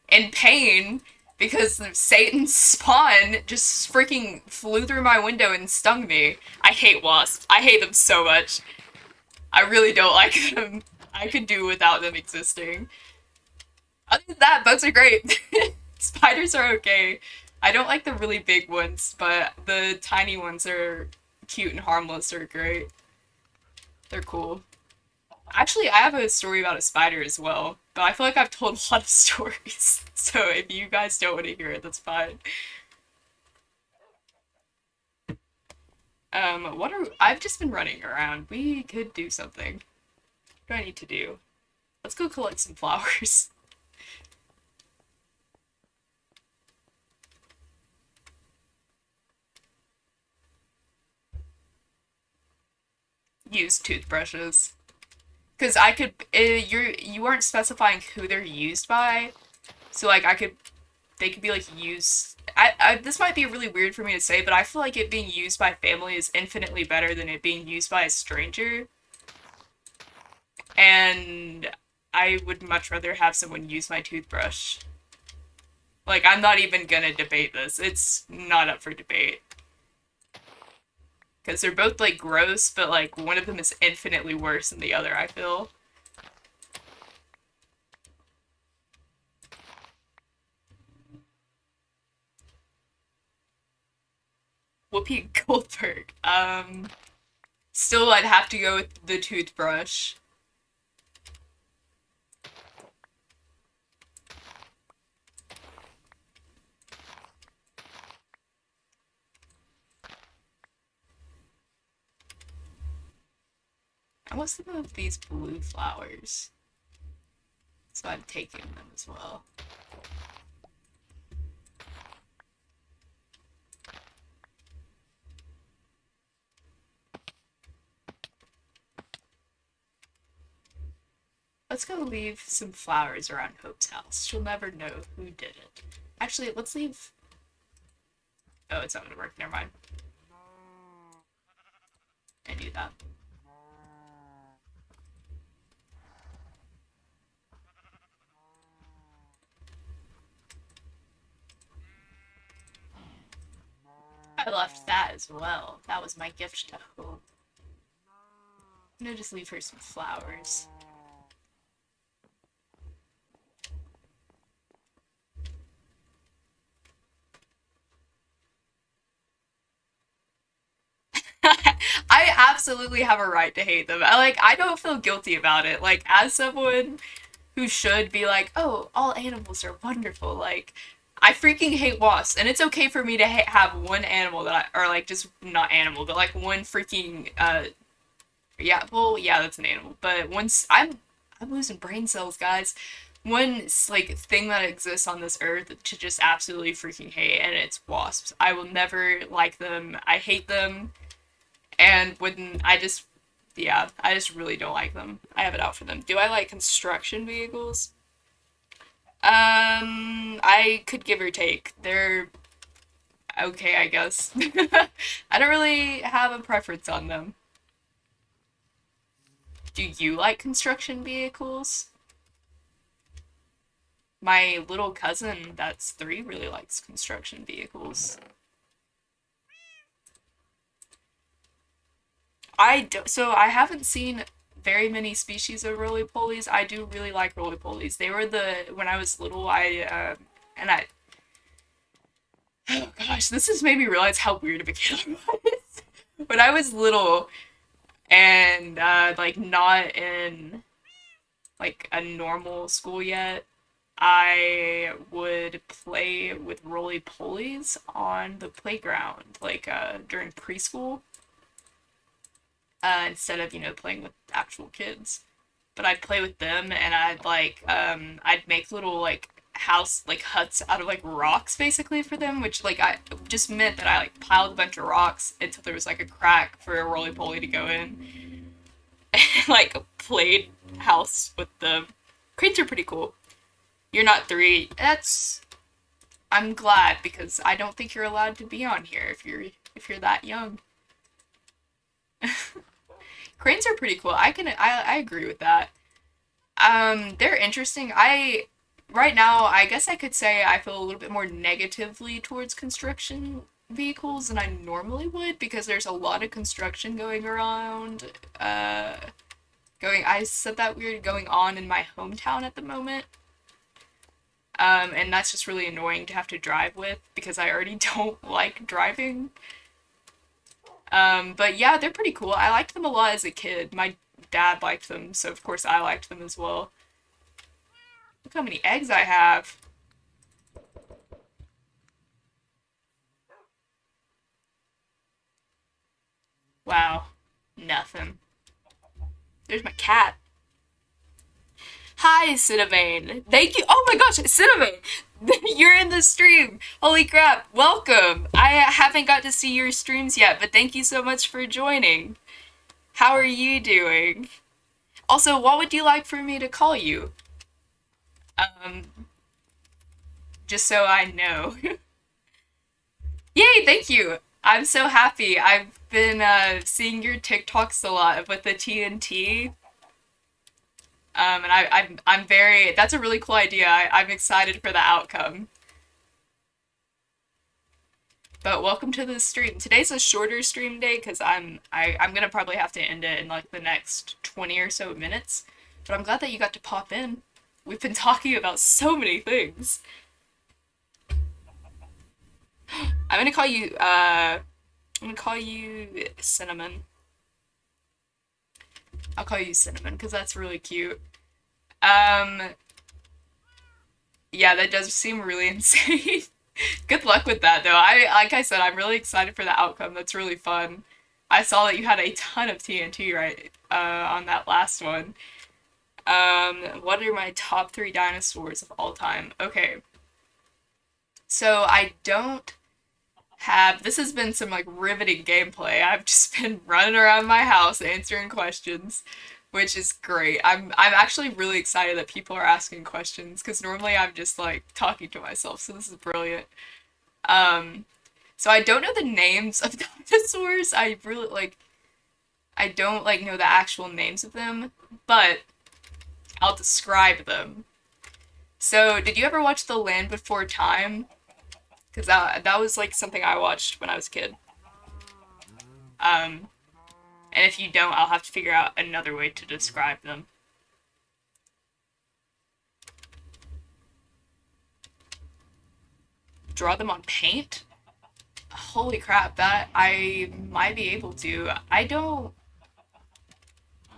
in pain because Satan's spawn just freaking flew through my window and stung me. I hate wasps. I hate them so much. I really don't like them. I could do without them existing. Other than that, bugs are great. Spiders are okay. I don't like the really big ones, but the tiny ones are cute and harmless are great. They're cool. Actually, I have a story about a spider as well, but I feel like I've told a lot of stories. So if you guys don't want to hear it, that's fine. I've just been running around. We could do something. What do I need to do? Let's go collect some flowers. Use toothbrushes. Because I could, you aren't specifying who they're used by, so like they could be like used. This might be really weird for me to say, but I feel like it being used by family is infinitely better than it being used by a stranger. And I would much rather have someone use my toothbrush. Like, I'm not even gonna debate this. It's not up for debate. Because they're both, like, gross, but, like, one of them is infinitely worse than the other, I feel. Whoopi Goldberg. Still, I'd have to go with the toothbrush. I want some of these blue flowers. So I'm taking them as well. Let's go leave some flowers around Hope's house. She'll never know who did it. Actually, let's leave... Oh, it's not gonna work. Never mind. I knew that. left that as well. That was my gift to Hope. I'm gonna just leave her some flowers. I absolutely have a right to hate them. I don't feel guilty about it. Like as someone who should be like, "Oh, all animals are wonderful." Like I freaking hate wasps, and it's okay for me to have one animal that or like just not animal, but like one freaking yeah, well, yeah, that's an animal. But once I'm losing brain cells, guys. One like thing that exists on this earth to just absolutely freaking hate, and it's wasps. I will never like them. I hate them. And when I just, yeah, I just really don't like them. I have it out for them. Do I like construction vehicles? I could give or take. They're okay, I guess. I don't really have a preference on them. Do you like construction vehicles? My little cousin, that's 3, really likes construction vehicles. So I haven't seen very many species of roly-polies. I do really like roly-polies. They were when I was little, and I, oh gosh, this has made me realize how weird of a kid I was. When I was little and, like, not in, like, a normal school yet, I would play with roly-polies on the playground, like, during preschool, instead of, playing with actual kids. But I'd play with them and I'd make little like house like huts out of like rocks basically for them, which like I just meant that I like piled a bunch of rocks until there was like a crack for a roly poly to go in and like played house with them. Cranes are pretty cool. You're not 3. I'm glad because I don't think you're allowed to be on here if you're that young. Cranes are pretty cool. I agree with that. They're interesting. Right now, I guess I could say I feel a little bit more negatively towards construction vehicles than I normally would because there's a lot of construction going around. I said that weird, going on in my hometown at the moment. And that's just really annoying to have to drive with because I already don't like driving. But yeah, they're pretty cool. I liked them a lot as a kid. My dad liked them, so of course I liked them as well. Look how many eggs I have. Wow. Nothing. There's my cat. Hi, Cinnamon. Thank you. Oh my gosh, Cinnamon! You're in the stream. Holy crap. Welcome. I haven't got to see your streams yet, but thank you so much for joining. How are you doing? Also, what would you like for me to call you? Um, just so I know. Yay, thank you. I'm so happy. I've been seeing your TikToks a lot with the TNT. And I'm very, that's a really cool idea. I'm excited for the outcome. But welcome to the stream. Today's a shorter stream day because I'm gonna probably have to end it in like the next 20 or so minutes. But I'm glad that you got to pop in. We've been talking about so many things. I'm gonna call you Cinnamon. I'll call you Cinnamon because that's really cute. Um, yeah, that does seem really insane. Good luck with that though. Like I said, I'm really excited for the outcome. That's really fun. I saw that you had a ton of TNT right on that last one. What are my top 3 dinosaurs of all time? Okay. So I don't have this has been some like riveting gameplay. I've just been running around my house answering questions, which is great. I'm actually really excited that people are asking questions because normally I'm just like talking to myself, so this is brilliant. Um, so I don't know the names of dinosaurs. I don't like know the actual names of them, but I'll describe them. So, did you ever watch The Land Before Time? Because that was like something I watched when I was a kid. And if you don't, I'll have to figure out another way to describe them. Draw them on paint? Holy crap, that I might be able to. I don't.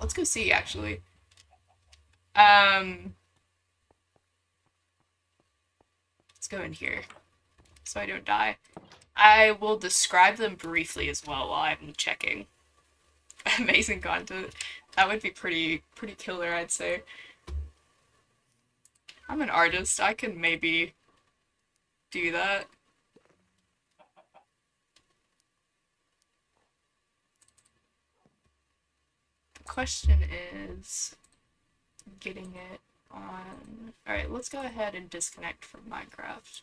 Let's go see, actually. Um, let's go in here so I don't die. I will describe them briefly as well while I'm checking. Amazing content. That would be pretty killer, I'd say. I'm an artist. I can maybe do that. The question is getting it on. Alright, let's go ahead and disconnect from Minecraft.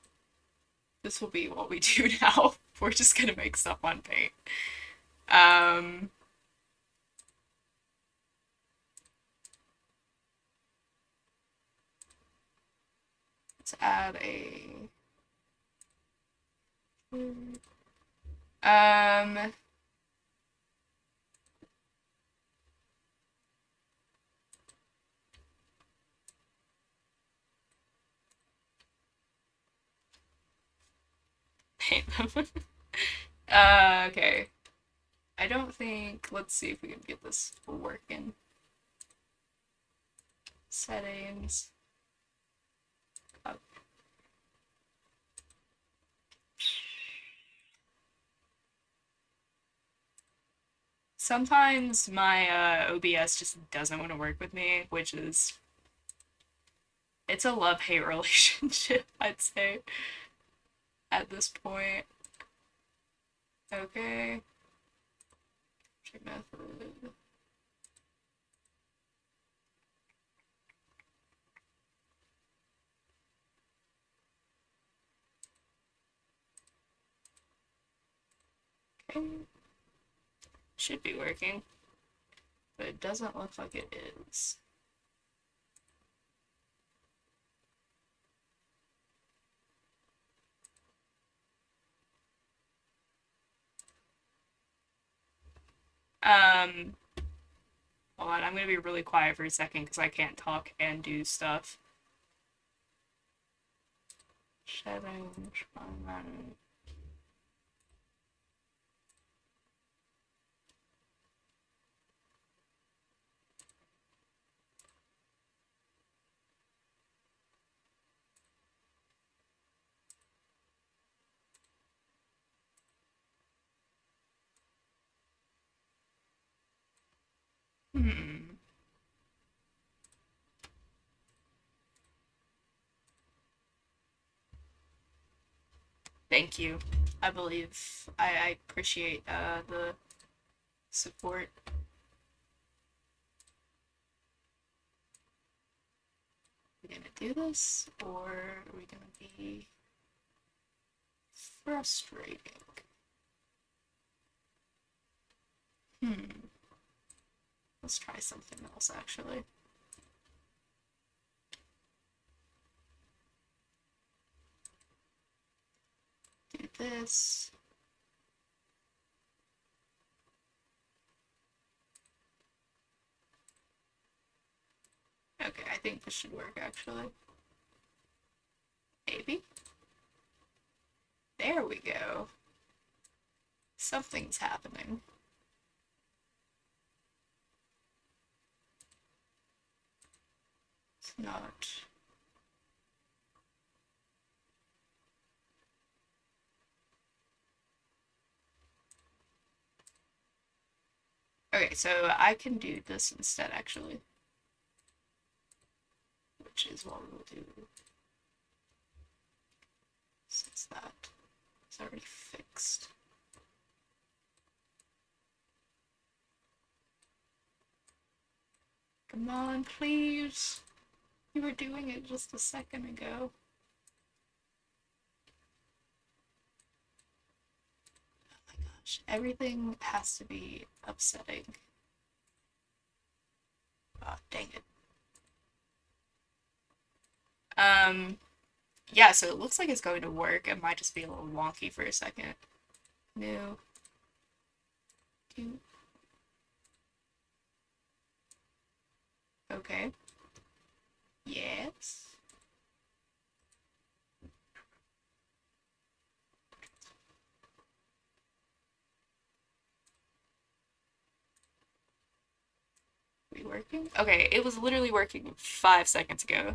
This will be what we do now. We're just gonna make stuff on paint. Let's add a paint them. Okay. I don't think. Let's see if we can get this working. Settings. Up. Sometimes my OBS just doesn't want to work with me, which is. It's a love-hate relationship, I'd say, at this point. Okay. Method. Okay. Should be working, but it doesn't look like it is. Hold on, I'm gonna be really quiet for a second because I can't talk and do stuff. Settings, Thank you. I believe I appreciate the support. Are we gonna do this, or are we gonna be frustrating? Let's try something else, actually. Do this. Okay, I think this should work, actually. Maybe. There we go. Something's happening. It's not. Okay, so I can do this instead, actually. Which is what we'll do. Since that is already fixed. Come on, please. You were doing it just a second ago. Oh my gosh, everything has to be upsetting. Oh, dang it. Yeah, so it looks like it's going to work. It might just be a little wonky for a second. New. Okay. Yes. We working? Okay, it was literally working 5 seconds ago,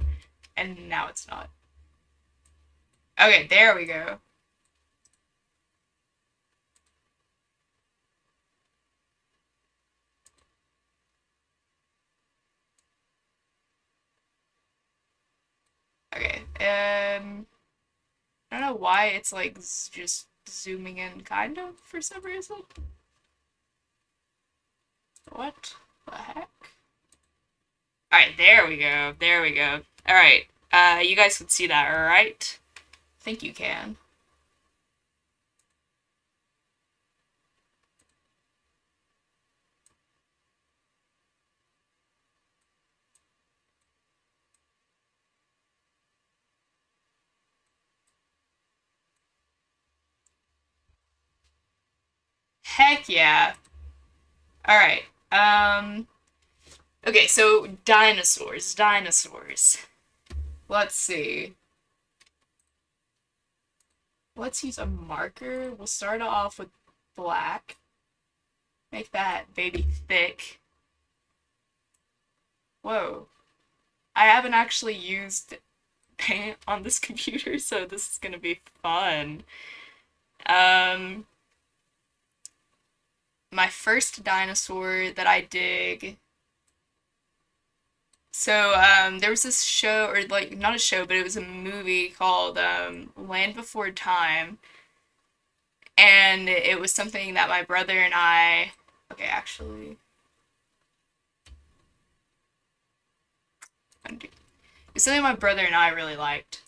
and now it's not. Okay, there we go. Okay, I don't know why it's like just zooming in kind of for some reason. What the heck? Alright, there we go. There we go. Alright, you guys can see that, alright? I think you can. Heck yeah. Alright, okay, so dinosaurs. Let's see. Let's use a marker. We'll start off with black. Make that baby thick. Whoa. I haven't actually used paint on this computer, so this is gonna be fun. Um, my first dinosaur that I dig. So, there was this show, or like, not a show, but it was a movie called Land Before Time. And it was something that my brother and I. Okay, actually. It's something my brother and I really liked.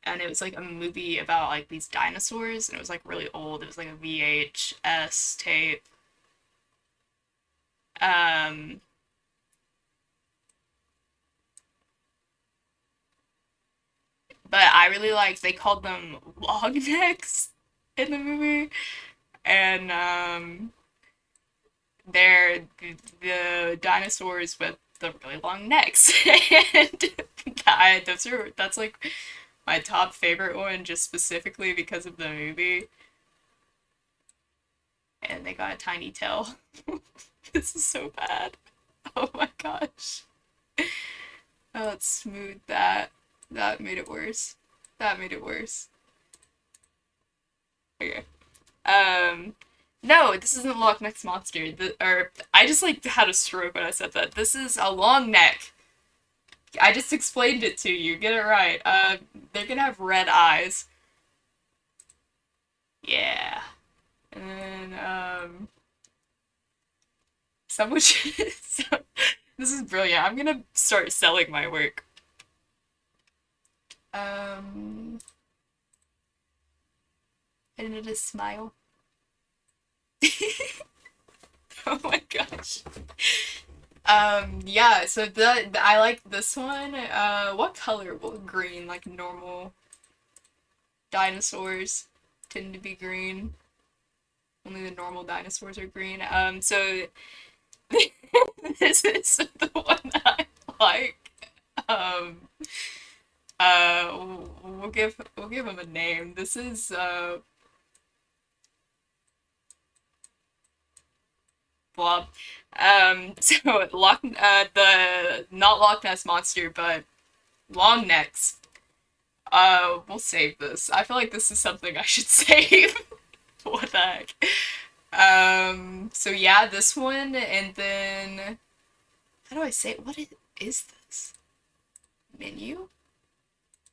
And it was like a movie about like these dinosaurs, and it was like really old. It was like a VHS tape. Um, but I really liked. They called them long necks in the movie, and they're the dinosaurs with the really long necks, and that's like my top favorite one, just specifically because of the movie. And they got a tiny tail. This is so bad. Oh my gosh. Oh, let's smooth that. That made it worse. That made it worse. Okay. Um, no, this isn't Loch Ness Monster. Or I just like had a stroke when I said that. This is a long neck. I just explained it to you. Get it right. They're gonna have red eyes. Yeah. And then, someone should. This is brilliant. I'm gonna start selling my work. Um, I need a smile. Oh my gosh. Yeah, so I like this one. What color? Well, green, like normal dinosaurs tend to be green. Only the normal dinosaurs are green. So this is the one that I like. Um, we'll give him a name. This is Blob. So the not Loch Ness monster, but long necks. We'll save this. I feel like this is something I should save. What the heck? So yeah, this one, and then how do I say it? Is this? Menu?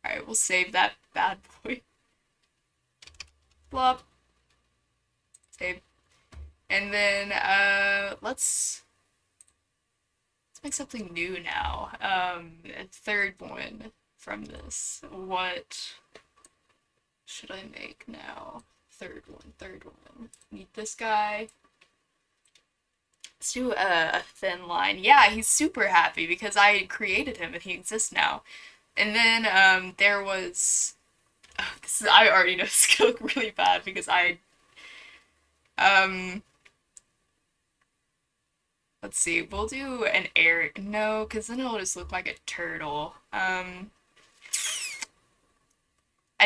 Alright, we'll save that bad boy. Blop. Save. And then let's make something new now. A third one from this. What should I make now? Third one. Need this guy. Let's do a thin line. Yeah, he's super happy because I created him and he exists now. And then there was I already know this is gonna look really bad because um Let's see, we'll do an air. No, because then it'll just look like a turtle. I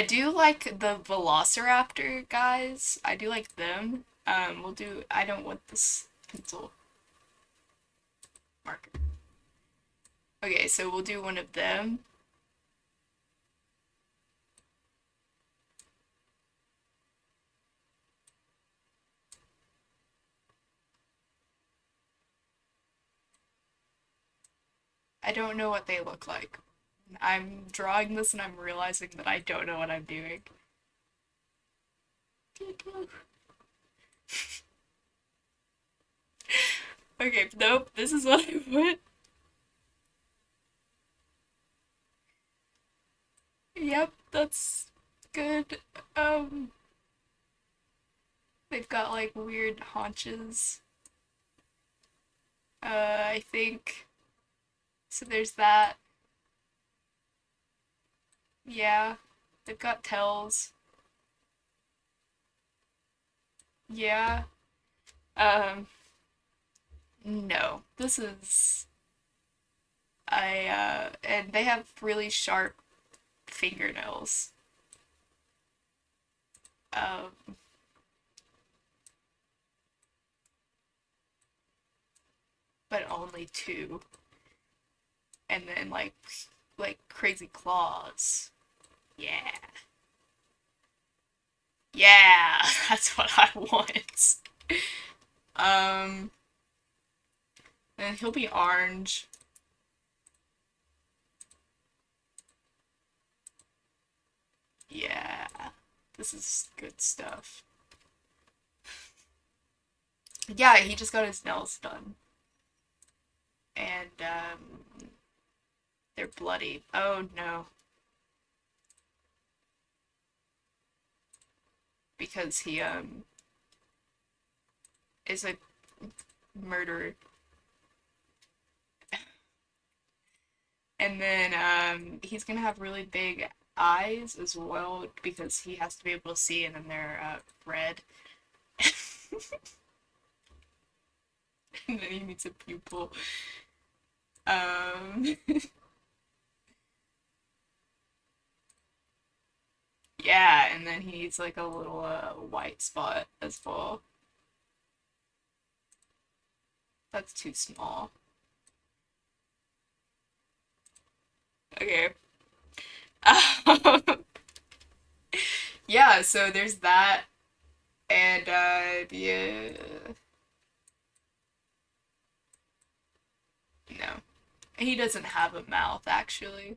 do like the Velociraptor guys. I do like them. We'll do. I don't want this pencil marker. Okay, so we'll do one of them. I don't know what they look like. I'm drawing this and I'm realizing that I don't know what I'm doing. Okay, nope, this is what I put. Yep, that's good. They've got like weird haunches. I think. So there's that. Yeah. They've got tails. Yeah. Um, no. This is and they have really sharp fingernails. Um, but only two. And then like crazy claws. Yeah. Yeah, that's what I want. Um, and he'll be orange. Yeah, this is good stuff. Yeah, he just got his nails done. And, they're bloody. Oh no. Because he, is a murderer. And then, he's gonna have really big eyes as well because he has to be able to see, and then they're, red. And then he meets a pupil. Um, yeah, and then he needs like a little white spot as well. That's too small. Okay. Yeah, so there's that, and yeah, no, he doesn't have a mouth actually.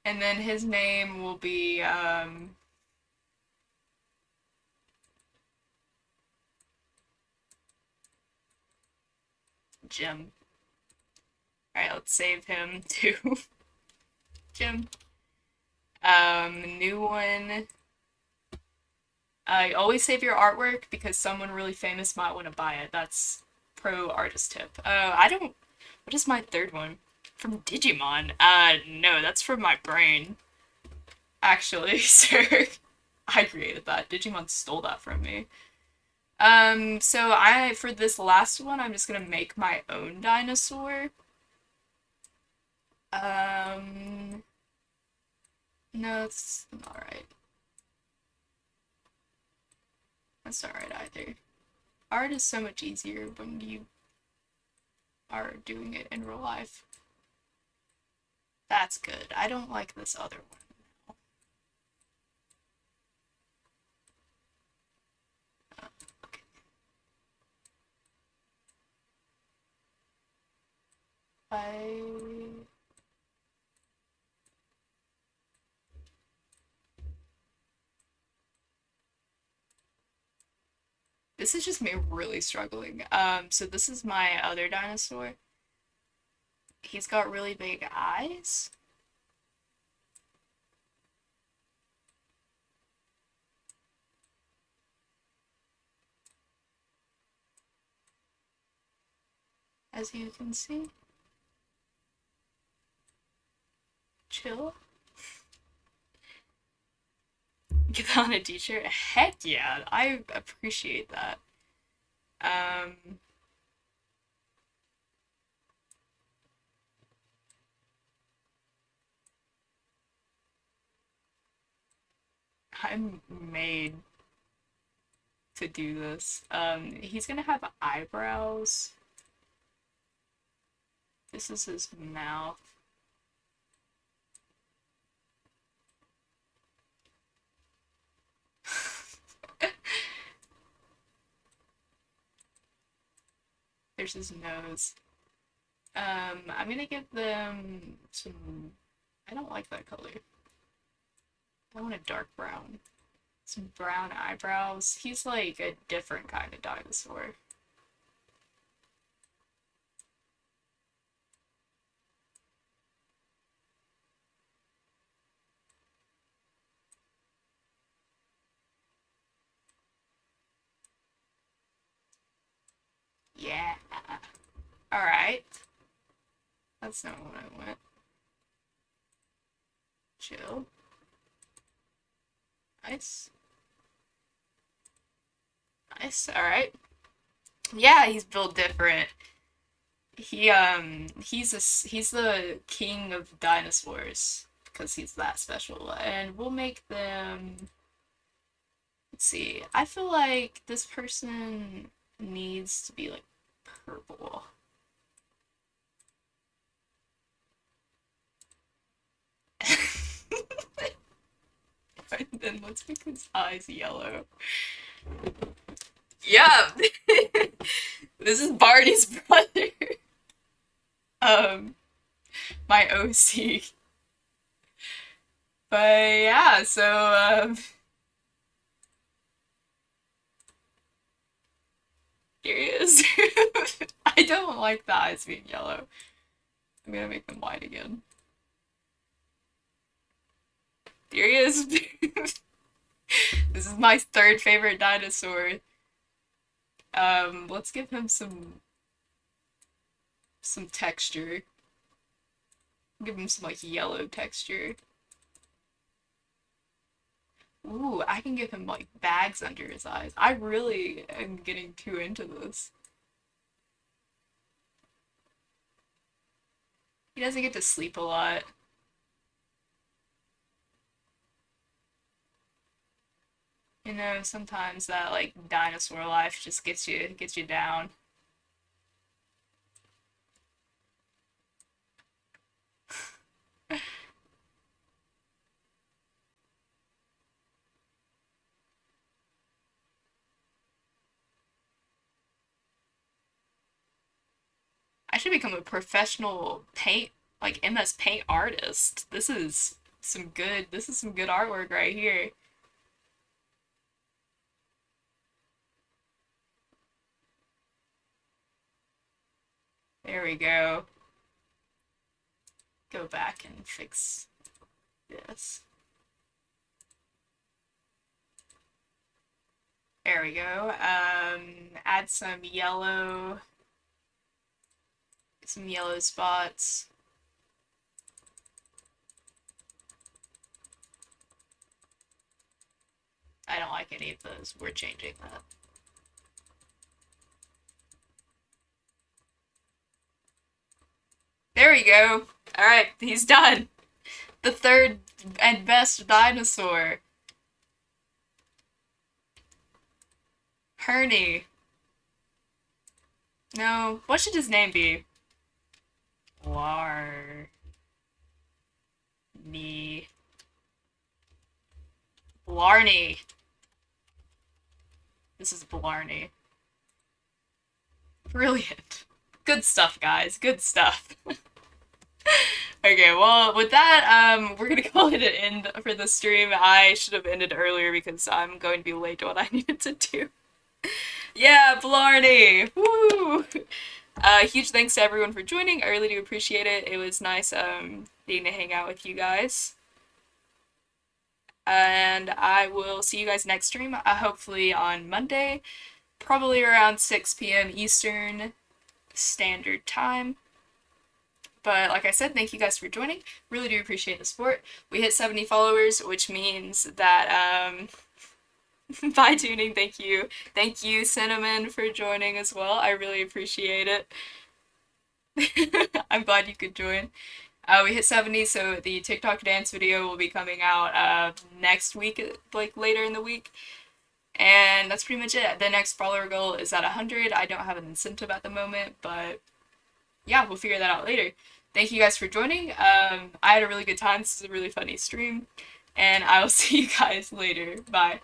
And then his name will be Jim. All right, let's save him to Jim. New one. Always save your artwork because someone really famous might want to buy it. That's pro artist tip. I don't. What is my third one? From Digimon. No, that's from my brain. Actually, sir. I created that. Digimon stole that from me. So for this last one, I'm just gonna make my own dinosaur. Um, no, it's not right. That's not right either. Art is so much easier when you are doing it in real life. That's good. I don't like this other one. Okay. I This is just me really struggling. So this is my other dinosaur. He's got really big eyes. As you can see. Chill. Get that on a t-shirt? Heck yeah, I appreciate that. Um, I'm made to do this. He's gonna have eyebrows. This is his mouth. There's his nose. I'm gonna give them some. I don't like that color. I want a dark brown. Some brown eyebrows. He's like a different kind of dinosaur. Yeah. Alright. That's not what I want. Chill. Nice. Nice. Alright. Yeah, he's built different. He's the king of dinosaurs because he's that special. And we'll make them. Let's see. I feel like this person needs to be like purple. And then let's make his eyes yellow. Yeah, this is Barney's brother. My OC. But yeah, so here he is. I don't like the eyes being yellow. I'm gonna make them white again. Here he is. This is my third favorite dinosaur. Let's give him some texture. Give him some like yellow texture. Ooh, I can give him like bags under his eyes. I really am getting too into this. He doesn't get to sleep a lot. You know, sometimes that like dinosaur life just gets you down. I should become a professional paint like MS Paint artist. This is some good artwork right here. There we go. Go back and fix this. There we go. Add some yellow spots. I don't like any of those. We're changing that. There we go. Alright, he's done. The third and best dinosaur. Herney. No, what should his name be? Blarney. Blarney. This is Blarney. Brilliant. Good stuff, guys. Good stuff. Okay, well, with that, we're gonna call it an end for the stream. I should have ended earlier because I'm going to be late to what I needed to do. Yeah, Blarney! Woo! Huge thanks to everyone for joining. I really do appreciate it. It was nice being to hang out with you guys. And I will see you guys next stream, hopefully on Monday, probably around 6 p.m. Eastern Standard Time. But like I said, thank you guys for joining. Really do appreciate the support. We hit 70 followers, which means that by tuning, thank you. Thank you, Cinnamon, for joining as well. I really appreciate it. I'm glad you could join. We hit 70, so the TikTok dance video will be coming out next week, like later in the week. And that's pretty much it. The next follower goal is at 100. I don't have an incentive at the moment, but yeah, we'll figure that out later. Thank you guys for joining. I had a really good time. This is a really funny stream. And I will see you guys later. Bye.